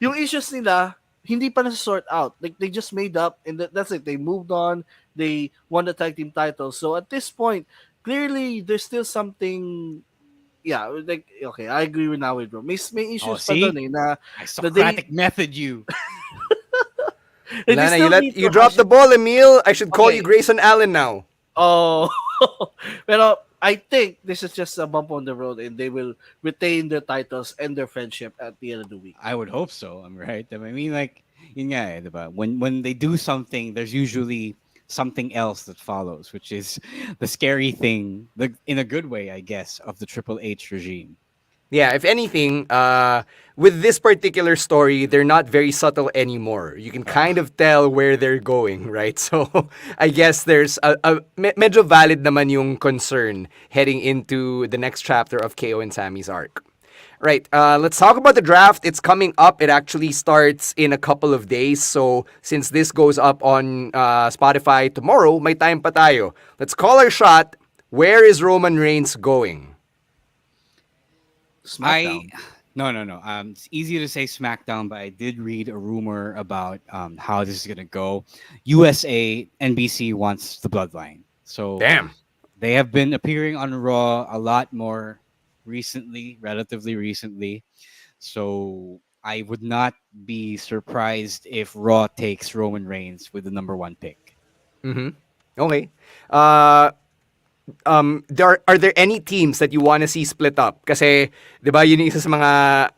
yung issues nila, hindi pa na-sort out. Like, they just made up, and that's it. They moved on. They won the tag team title. So at this point, clearly, there's still something. Yeah, like, okay, I agree with now with bro. May issues pa see? dun eh, na Socratic method you. they Lana, still need you to dropped hash the ball, Emil. I should call Okay. you Grayson Allen now. Oh, pero I think this is just a bump on the road, and they will retain their titles and their friendship at the end of the week. I would hope so. I'm right. I mean, like, yun nga eh, diba? When they do something, there's usually something else that follows, which is the scary thing, in a good way, I guess, of the Triple H regime. Yeah, if anything, with this particular story, they're not very subtle anymore. You can kind of tell where they're going, right? So, I guess there's medyo valid naman yung concern heading into the next chapter of KO and Sammy's arc. Right, let's talk about the draft. It's coming up. It actually starts in a couple of days. So, since this goes up on Spotify tomorrow, may time pa tayo. Let's call our shot. Where is Roman Reigns going? SmackDown. No. It's easy to say SmackDown, but I did read a rumor about how this is gonna go. USA NBC wants the Bloodline, so Damn. they have been appearing on Raw a lot more recently, relatively recently. So I would not be surprised if Raw takes Roman Reigns with the number 1 pick. Mm-hmm. Okay. Are there any teams that you want to see split up? Kasi, di ba, yun yung isa sa mga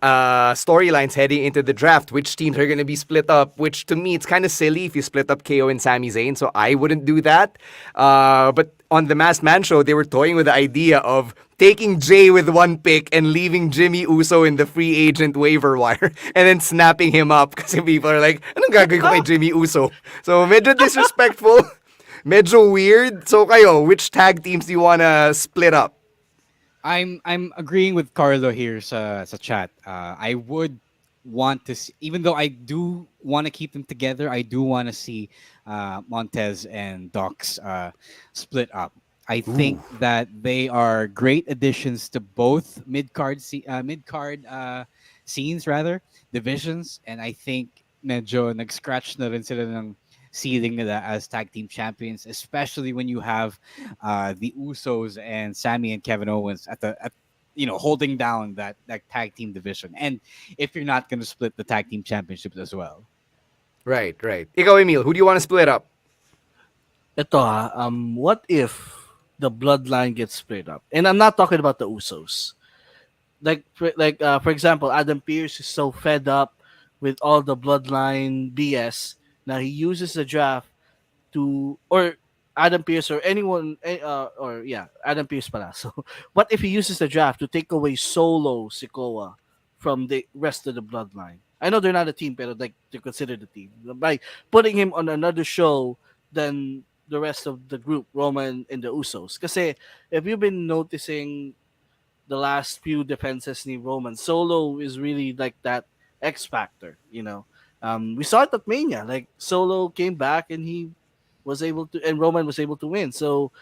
storylines heading into the draft. Which teams are going to be split up? Which, to me, it's kind of silly if you split up KO and Sami Zayn, so I wouldn't do that. But on the Masked Man show, they were toying with the idea of taking Jay with 1 pick and leaving Jimmy Uso in the free agent waiver wire and then snapping him up kasi people are like, anong gagawin ko kay Jimmy Uso? So, medyo disrespectful. Medyo weird. So kayo, which tag teams do you wanna split up? I'm agreeing with Carlo here sa chat. I would want to see, even though I do want to keep them together, I do want to see Montez and Docs split up. I think that they are great additions to both mid-card scenes, rather, divisions, and I think medyo nag-scratch na rin sila ng ceiling nila as tag team champions, especially when you have the Usos and Sammy and Kevin Owens at holding down that tag team division. And if you're not going to split the tag team championships as well. Right. Ikaw, Emil, who do you want to split up? Ito what if the bloodline gets split up? And I'm not talking about the Usos. For example, Adam Pearce is so fed up with all the bloodline BS. Now he uses the draft or Adam Pearce or anyone, Adam Pearce pala. So what if he uses the draft to take away Solo Sikoa from the rest of the bloodline? I know they're not a team, but like to consider the team by putting him on another show than the rest of the group, Roman and the Usos. Because if you've been noticing the last few defenses ni Roman, Solo is really like that X factor, we saw it at Mania. Like Solo came back and he was able to, and Roman was able to win. So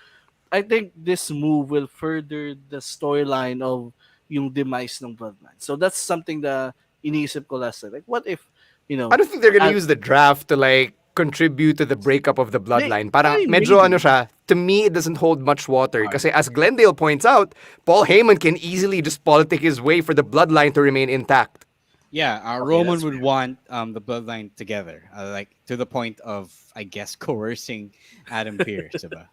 I think this move will further the storyline of yung demise ng bloodline. So that's something that iniisip ko last time. Like, what if, I don't think they're gonna use the draft to like contribute to the breakup of the bloodline. Parang medyo maybe. siya. To me, it doesn't hold much water. Kasi as Glendale points out, Paul Heyman can easily just politic his way for the bloodline to remain intact. Yeah, Roman would want the bloodline together, like to the point of, I guess, coercing Adam Pearce. Diba?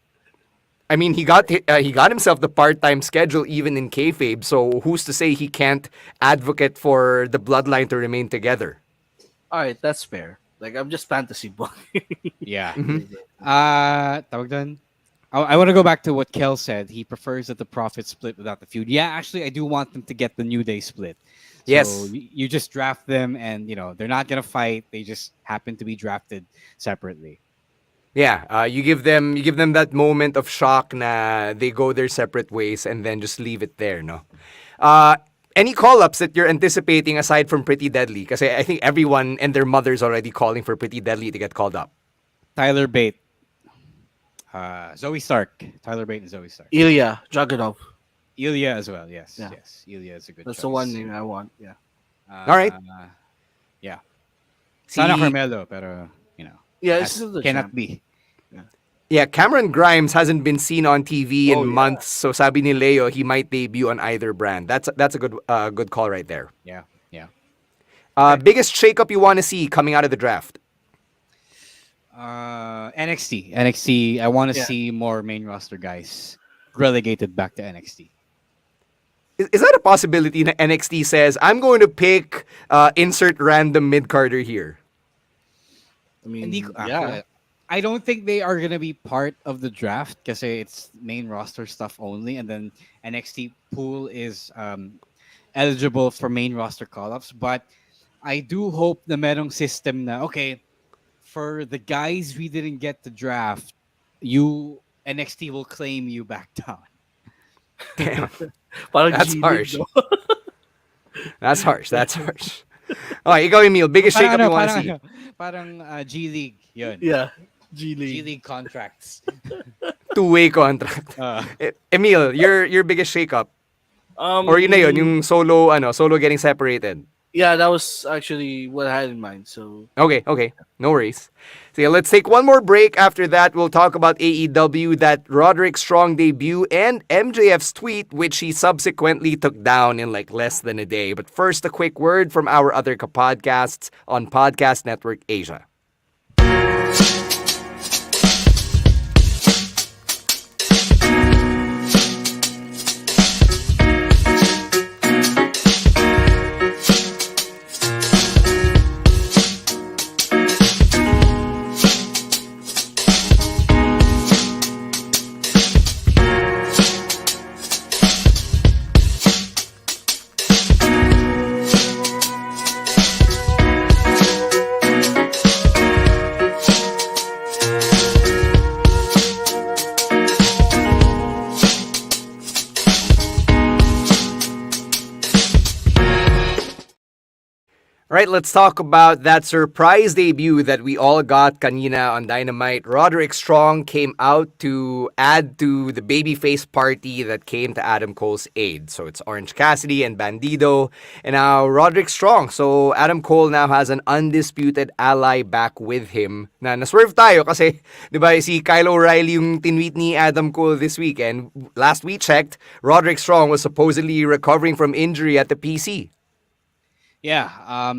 I mean, he got himself the part-time schedule even in kayfabe. So who's to say he can't advocate for the bloodline to remain together? All right, that's fair. Like, I'm just fantasy book. Yeah. Tawag dun? I want to go back to what Kel said. He prefers that the Profits split without the feud. Yeah, actually, I do want them to get the New Day split. So yes. You just draft them and, they're not going to fight. They just happen to be drafted separately. Yeah, you give them that moment of shock na they go their separate ways and then just leave it there, no? Any call-ups that you're anticipating aside from Pretty Deadly? Because I think everyone and their mother's already calling for Pretty Deadly to get called up. Tyler Bate. Zoe Stark. Tyler Bate and Zoe Stark. Ilya Dragunov. Ilya as well, yes. Yeah. Yes, Ilya is a good That's choice. the one name I want, yeah. All right. Yeah. Sana See, Carmelo, pero Yeah, it's has still the cannot champ. be. yeah, Cameron Grimes hasn't been seen on TV Oh in yeah. months, so sabi ni Leo he might debut on either brand. That's a good call right there. Yeah, yeah. Biggest shakeup you want to see coming out of the draft? NXT. I want to Yeah. see more main roster guys relegated back to NXT. Is that a possibility that NXT says, I'm going to pick insert random mid-carder here? I mean, Hindi yeah. I don't think they are gonna be part of the draft because it's main roster stuff only, and then NXT pool is eligible for main roster call-ups. But I do hope the merong system na okay for the guys we didn't get to draft, you NXT will claim you back down. Damn, Parang that's G-League, harsh. no? That's harsh. That's harsh. Okay, ikaw, Emil. Biggest shakeup you want to see? Parang G League, yun. Yeah, G G-League. League contracts. Two-way contract. Emil, your biggest shakeup? Or yun na yun, yung solo getting separated. Yeah, that was actually what I had in mind. So Okay. No worries. So yeah, let's take one more break. After that, we'll talk about AEW, that Roderick Strong debut, and MJF's tweet, which he subsequently took down in like less than a day. But first, a quick word from our other podcasts on Podcast Network Asia. All right, let's talk about that surprise debut that we all got kanina on Dynamite. Roderick Strong came out to add to the babyface party that came to Adam Cole's aid. So it's Orange Cassidy and Bandido, and now Roderick Strong. So Adam Cole now has an undisputed ally back with him. Na naswerve tayo kasi, di ba, si Kyle O'Reilly yung tinweet ni Adam Cole this weekend. Last we checked, Roderick Strong was supposedly recovering from injury at the PC. Yeah,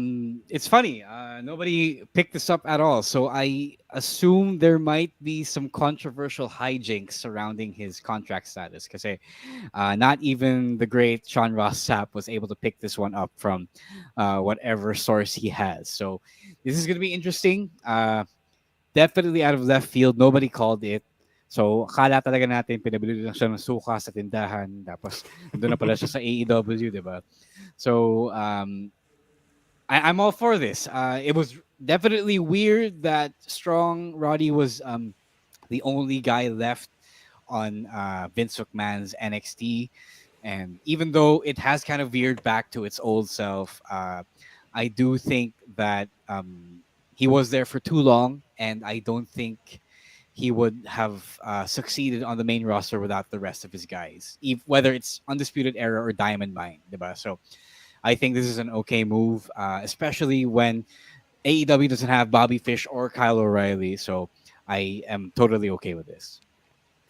it's funny. Nobody picked this up at all. So I assume there might be some controversial hijinks surrounding his contract status. Because not even the great Sean Ross Sapp was able to pick this one up from whatever source he has. So this is going to be interesting. Definitely out of left field. Nobody called it. So, akala talaga natin pinabili lang siya ng suka sa tindahan. Tapos, doon na pala siya sa AEW, di ba? So, I'm all for this. It was definitely weird that Roddy was the only guy left on Vince McMahon's NXT. And even though it has kind of veered back to its old self, I do think that he was there for too long. And I don't think he would have succeeded on the main roster without the rest of his guys, whether it's Undisputed Era or Diamond Mine. Diba? So I think this is an okay move, especially when AEW doesn't have Bobby Fish or Kyle O'Reilly. So I am totally okay with this.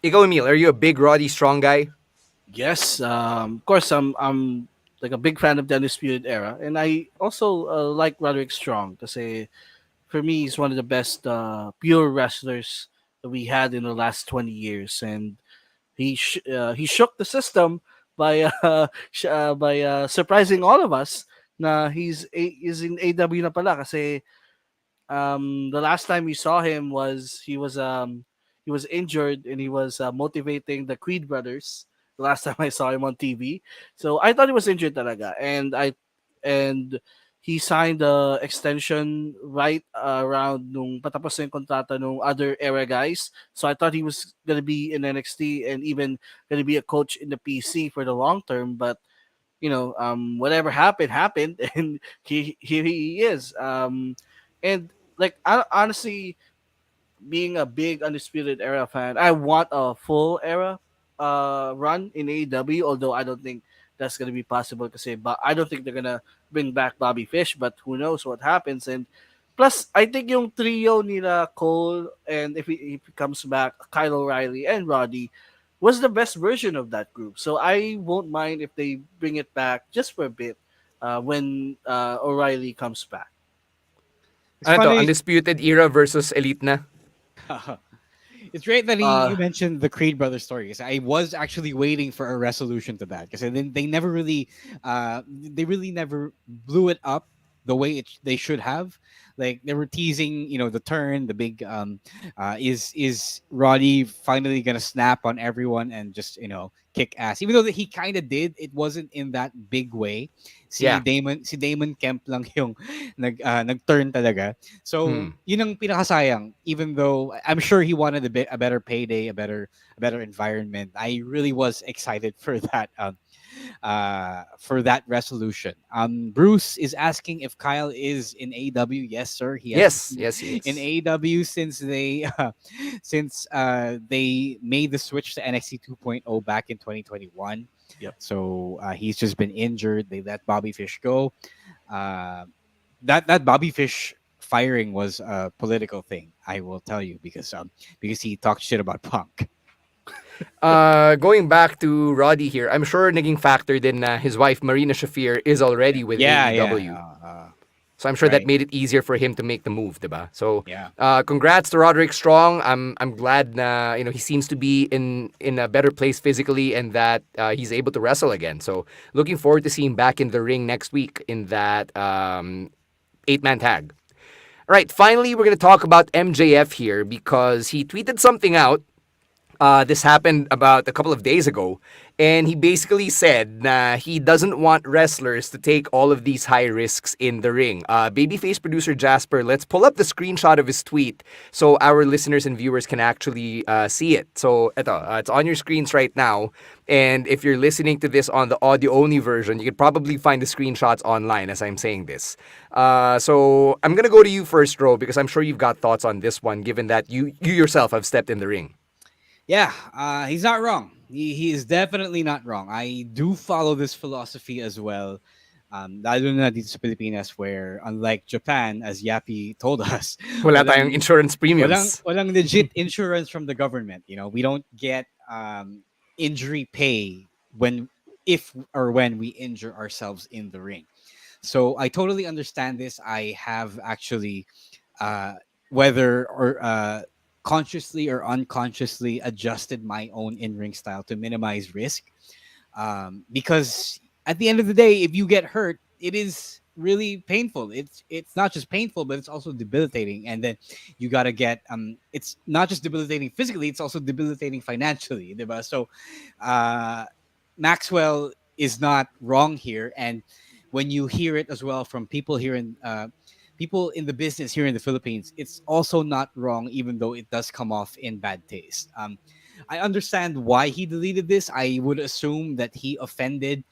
Ikaw, Emil, are you a big Roddy Strong guy? yes, of course, I'm like a big fan of the Undisputed Era, and I also like Roderick Strong because for me he's one of the best pure wrestlers that we had in the last 20 years, and he shook the system by surprising all of us na is in AW na pala kasi the last time we saw him was he was injured and he was motivating the Creed brothers the last time I saw him on TV. So I thought he was injured talaga, and he signed the extension right around nung patapos na yung kontrata nung other era guys. So I thought he was going to be in NXT and even going to be a coach in the PC for the long term. But, whatever happened. And here he is. And like, honestly, being a big Undisputed Era fan, I want a full era run in AEW, although I don't think that's gonna be possible. But I don't think they're gonna bring back Bobby Fish. But who knows what happens? And plus, I think yung trio nila Cole and if he comes back, Kyle O'Reilly and Roddy was the best version of that group. So I won't mind if they bring it back just for a bit when O'Reilly comes back. It's Ano to? funny. Undisputed Era versus Elite na? It's great that you Uh, mentioned the Creed brothers story. 'Cause I was actually waiting for a resolution to that because they never really, they really never blew it up the way they should have. Like they were teasing, the turn, the big, is Roddy finally gonna snap on everyone and just kick ass? Even though that he kind of did, it wasn't in that big way. Yeah. Si Damon Kemp lang yung nag-turn talaga. So, yun ang pinakasayang. Even though I'm sure he wanted a better payday, a better environment. I really was excited for that resolution. Bruce is asking if Kyle is in AEW. Yes, sir. He has Yes, been yes. in AEW since they made the switch to NXT 2.0 back in 2021. Yep. So he's just been injured. They let Bobby Fish go. That Bobby Fish firing was a political thing. I will tell you because he talked shit about Punk. Going back to Roddy here, I'm sure naging factor din na his wife Marina Shafir is already with AEW. So I'm sure that right. made it easier for him to make the move, diba? So Yeah. Congrats to Roderick Strong. I'm glad na he seems to be in a better place physically and that he's able to wrestle again. So looking forward to seeing him back in the ring next week in that 8-man tag. All right, finally we're going to talk about MJF here because he tweeted something out. This happened about a couple of days ago, and he basically said na he doesn't want wrestlers to take all of these high risks in the ring. Babyface producer Jasper, let's pull up the screenshot of his tweet so our listeners and viewers can actually see it. So, it's on your screens right now, and if you're listening to this on the audio-only version, you could probably find the screenshots online as I'm saying this. So, I'm gonna go to you first, Ro, because I'm sure you've got thoughts on this one, given that you yourself have stepped in the ring. Yeah, he's not wrong. He is definitely not wrong. I do follow this philosophy as well. Lalo na dito sa Pilipinas where, unlike Japan, as Yappy told us, Wala tayong insurance premiums. walang legit insurance from the government. We don't get injury pay if or when we injure ourselves in the ring. So I totally understand this. I have actually, whether or consciously or unconsciously adjusted my own in-ring style to minimize risk. Because at the end of the day, if you get hurt, it is really painful. It's not just painful, but it's also debilitating. And then you gotta get it's not just debilitating physically, it's also debilitating financially. Diba? So Maxwell is not wrong here. And when you hear it as well from people here in people in the business here in the Philippines, it's also not wrong, even though it does come off in bad taste. I understand why he deleted this. I would assume that he offended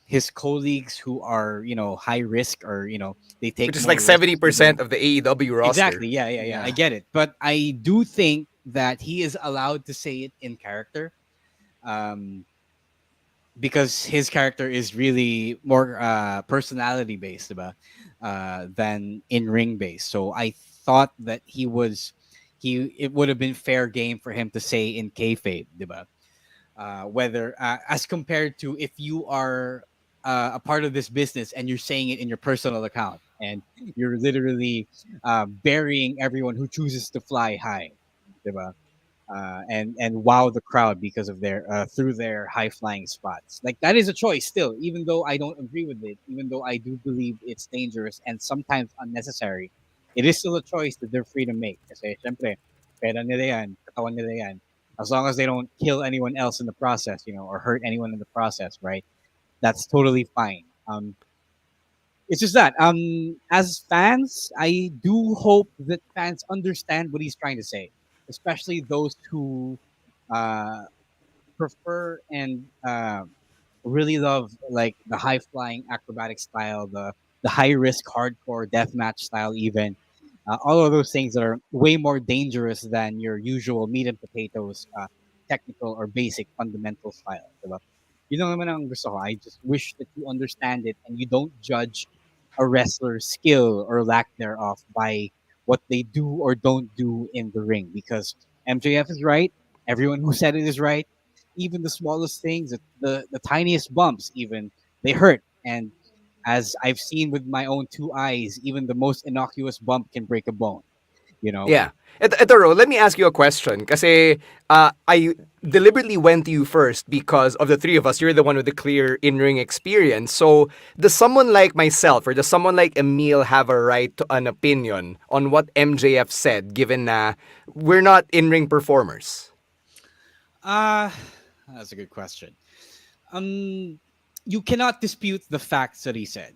his colleagues who are, high risk or, they take Which is more like risks, 70% of the AEW roster. Exactly. Yeah. I get it. But I do think that he is allowed to say it in character. Because his character is really more personality based than in ring based. So I thought that it would have been fair game for him to say in kayfabe, diba? Whether as compared to if you are a part of this business and you're saying it in your personal account and you're literally burying everyone who chooses to fly high, diba? And wow the crowd because of their through their high flying spots. Like that is a choice still, even though I don't agree with it, even though I do believe it's dangerous and sometimes unnecessary. It is still a choice that they're free to make. Kasi syempre, pera nila yan, katawan nila yan. As long as they don't kill anyone else in the process, or hurt anyone in the process, right? That's totally fine. It's just that as fans, I do hope that fans understand what he's trying to say, especially those who prefer and really love like the high flying acrobatic style, the high risk hardcore deathmatch style, even all of those things that are way more dangerous than your usual meat and potatoes technical or basic fundamental style. Diba? Yun lang naman ang gusto ko. I just wish that you understand it and you don't judge a wrestler's skill or lack thereof by what they do or don't do in the ring. Because MJF is right. Everyone who said it is right. Even the smallest things, the tiniest bumps, even they hurt. And as I've seen with my own two eyes, even the most innocuous bump can break a bone. You know. Yeah. Ito, Ro, let me ask you a question. Kasi I deliberately went to you first because of the three of us. You're the one with the clear in-ring experience. So, does someone like myself or does someone like Emil have a right to an opinion on what MJF said, given na we're not in-ring performers? That's a good question. You cannot dispute the facts that he said.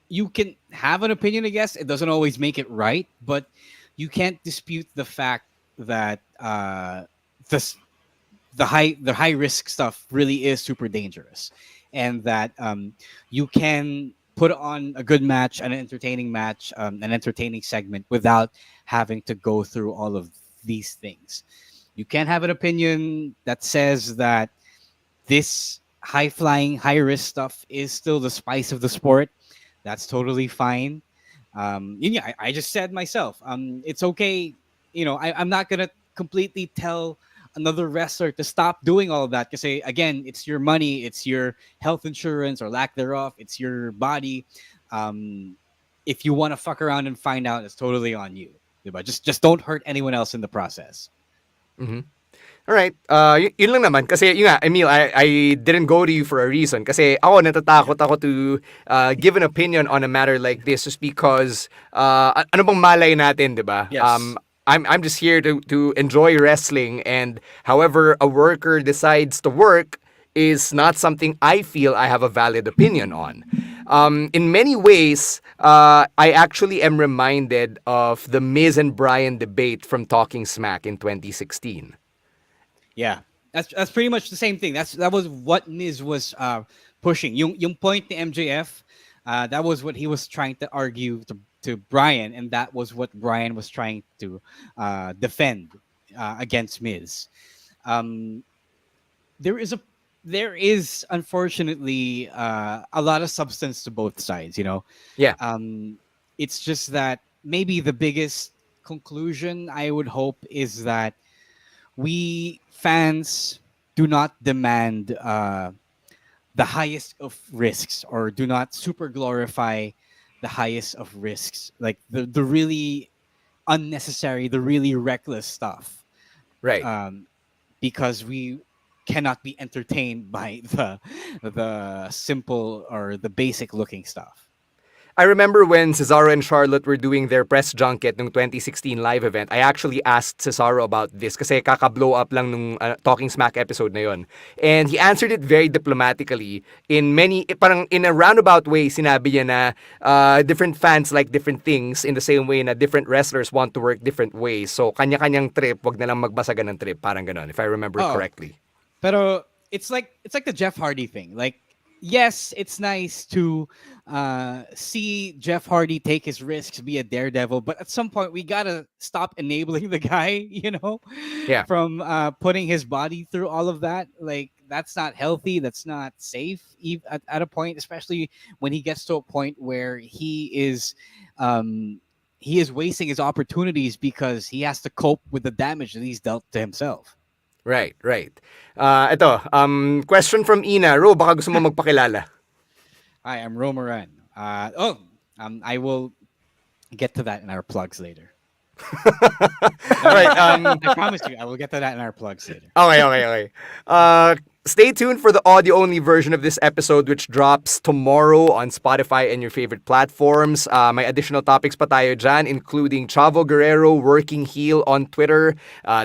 You can have an opinion, I guess. It doesn't always make it right, but you can't dispute the fact that this the high risk stuff really is super dangerous, and that you can put on a good match, an entertaining match, an entertaining segment without having to go through all of these things. You can't have an opinion that says that this high flying, high risk stuff is still the spice of the sport. That's totally fine. Yeah, I just said myself, it's okay. I'm not gonna completely tell another wrestler to stop doing all of that because, again, it's your money, it's your health insurance or lack thereof, it's your body. If you want to fuck around and find out, it's totally on you. Diba? Just don't hurt anyone else in the process. Mm-hmm. All right. Yun lang naman. Kasi, yun nga, Emil, I didn't go to you for a reason. Kasi ako, natatakot ako to give an opinion on a matter like this just because, ano bang malay natin, di ba? Yes. I'm just here to enjoy wrestling, and however a worker decides to work is not something I feel I have a valid opinion on. In many ways, I actually am reminded of the Miz and Bryan debate from Talking Smack in 2016. Yeah, that's pretty much the same thing. That was what Miz was pushing. Yung point to MJF, that was what he was trying to argue to Bryan, and that was what Bryan was trying to defend against Miz. There is unfortunately a lot of substance to both sides. Yeah. It's just that maybe the biggest conclusion I would hope is that we fans do not demand the highest of risks, or do not super glorify the highest of risks, like the really unnecessary, the really reckless stuff, Right. because we cannot be entertained by the simple or the basic looking stuff. I remember when Cesaro and Charlotte were doing their press junket nung 2016 live event, I actually asked Cesaro about this kasi kaka-blow up lang nung Talking Smack episode na yon. And he answered it very diplomatically. Parang in a roundabout way, sinabi niya na different fans like different things in the same way na different wrestlers want to work different ways. So, kanya-kanyang trip, wag na lang magbasagan ng trip. Parang ganon, if I remember correctly. Pero it's like the Jeff Hardy thing. Like, yes, it's nice to see Jeff Hardy take his risks, be a daredevil, but at some point we gotta stop enabling the guy, Yeah. from putting his body through all of that. Like, that's not healthy. That's not safe at a point, especially when he gets to a point where he is wasting his opportunities because he has to cope with the damage that he's dealt to himself. Right. Ito, question from Ina. Ro, baka gusto mo magpakilala. Hi, I'm Romaran. I will get to that in our plugs later. All right. I promise you, I will get to that in our plugs later. Okay. Stay tuned for the audio-only version of this episode, which drops tomorrow on Spotify and your favorite platforms. May additional topics pa tayo dyan, including Chavo Guerrero working heel on Twitter,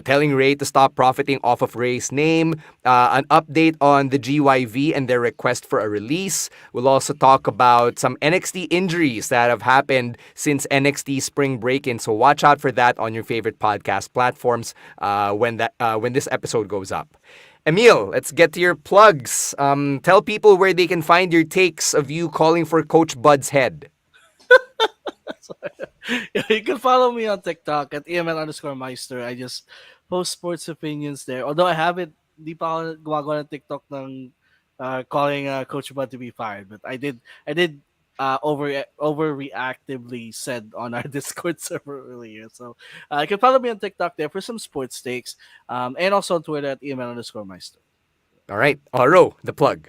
telling Ray to stop profiting off of Ray's name, an update on the GYV and their request for a release. We'll also talk about some NXT injuries that have happened since NXT Spring Break-In, so watch out for that on your favorite podcast platforms when this episode goes up. Emil, let's get to your plugs. Tell people where they can find your takes of you calling for Coach Bud's head. You can follow me on TikTok at EML_Meister. I just post sports opinions there. Although I haven't di pa ako gumagawa ng TikTok ng calling Coach Bud to be fired, but I did overreactively said on our Discord server earlier. So you can follow me on TikTok there for some sports takes, and also on Twitter at email_meister. All right, Ro, the plug.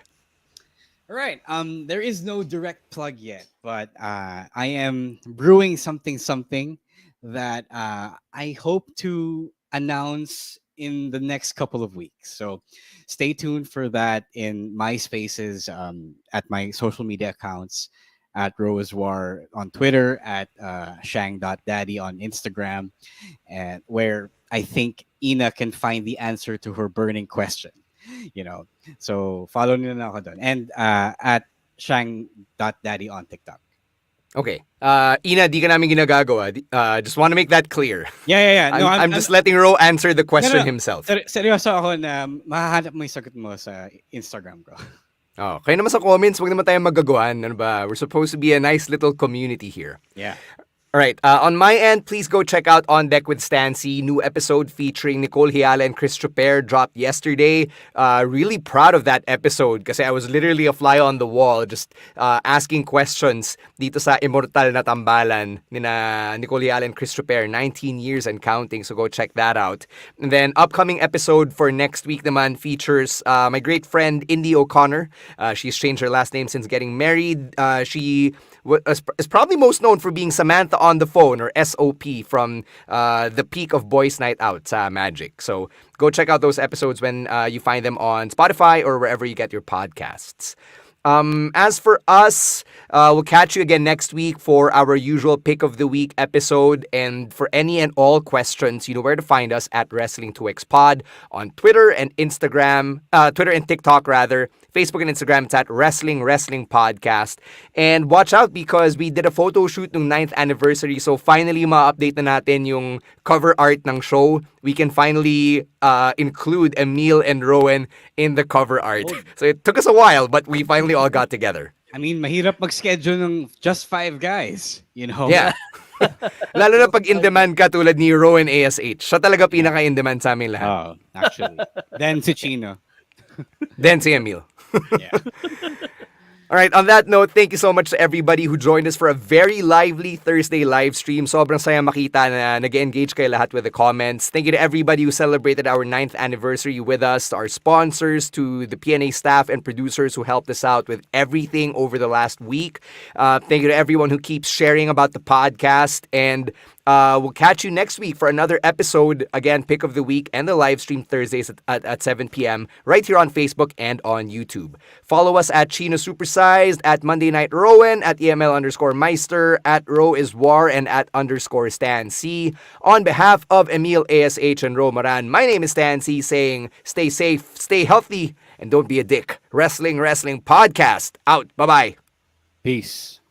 All right. There is no direct plug yet, but I am brewing something that I hope to announce in the next couple of weeks. So stay tuned for that in my spaces, at my social media accounts, at Roaswar on Twitter, at shang.daddy on Instagram, and where I think Ina can find the answer to her burning question. So follow nyo na ako doon. And at shang.daddy on TikTok. Okay. Ina, di ka namin ginagagawa. Just want to make that clear. Yeah. No, I'm just letting Ro answer the question himself. Seryoso ako na mahahanap mo yung sagot mo sa Instagram ko. Oh, kayo naman sa comments, wag naman tayong magagawan. Ano ba? We're supposed to be a nice little community here. Yeah. All right. On my end, please go check out On Deck with Stancy. New episode featuring Nicole Hiala and Chris Chuper dropped yesterday. Really proud of that episode kasi I was literally a fly on the wall just asking questions dito sa immortal na tambalan ni Nicole Hiala and Chris Chuper. 19 years and counting, so go check that out. And then upcoming episode for next week naman features my great friend Indy O'Connor. She's changed her last name since getting married. She is probably most known for being Samantha on the Phone, or SOP, from the peak of Boys Night Out sa Magic. So go check out those episodes when you find them on Spotify or wherever you get your podcasts. As for us, we'll catch you again next week for our usual Pick of the Week episode. And for any and all questions, you know where to find us at Wrestling2XPod on Twitter and Instagram, Twitter and TikTok rather. Facebook and Instagram, it's at Wrestling Podcast. And watch out because we did a photo shoot ng 9th anniversary. So finally, ma-update na natin yung cover art ng show. We can finally include Emil and Rowan in the cover art. So it took us a while, but we finally all got together. I mean, mahirap mag-schedule ng just 5 guys, Yeah. Lalo na pag in-demand ka tulad ni Rowan ASH. Siya talaga pinaka-in-demand sa amin lahat. Oh, actually. Then si Chino. Then si Emil. Yeah. All right, on that note, thank you so much to everybody who joined us for a very lively Thursday live stream. Sobrang saya makita na nag-engage kayo lahat with the comments. Thank you to everybody who celebrated our 9th anniversary with us, to our sponsors, to the PNA staff and producers who helped us out with everything over the last week. Thank you to everyone who keeps sharing about the podcast. And we'll catch you next week for another episode. Again, Pick of the Week and the live stream Thursdays at 7 p.m. right here on Facebook and on YouTube. Follow us at Chino Supersized, at Monday Night Rowan, at EML_Meister, at Ro is War, and at _Stan C. On behalf of Emil ASH and Ro Moran, my name is Stan C, saying stay safe, stay healthy, and don't be a dick. Wrestling Podcast out. Bye-bye. Peace.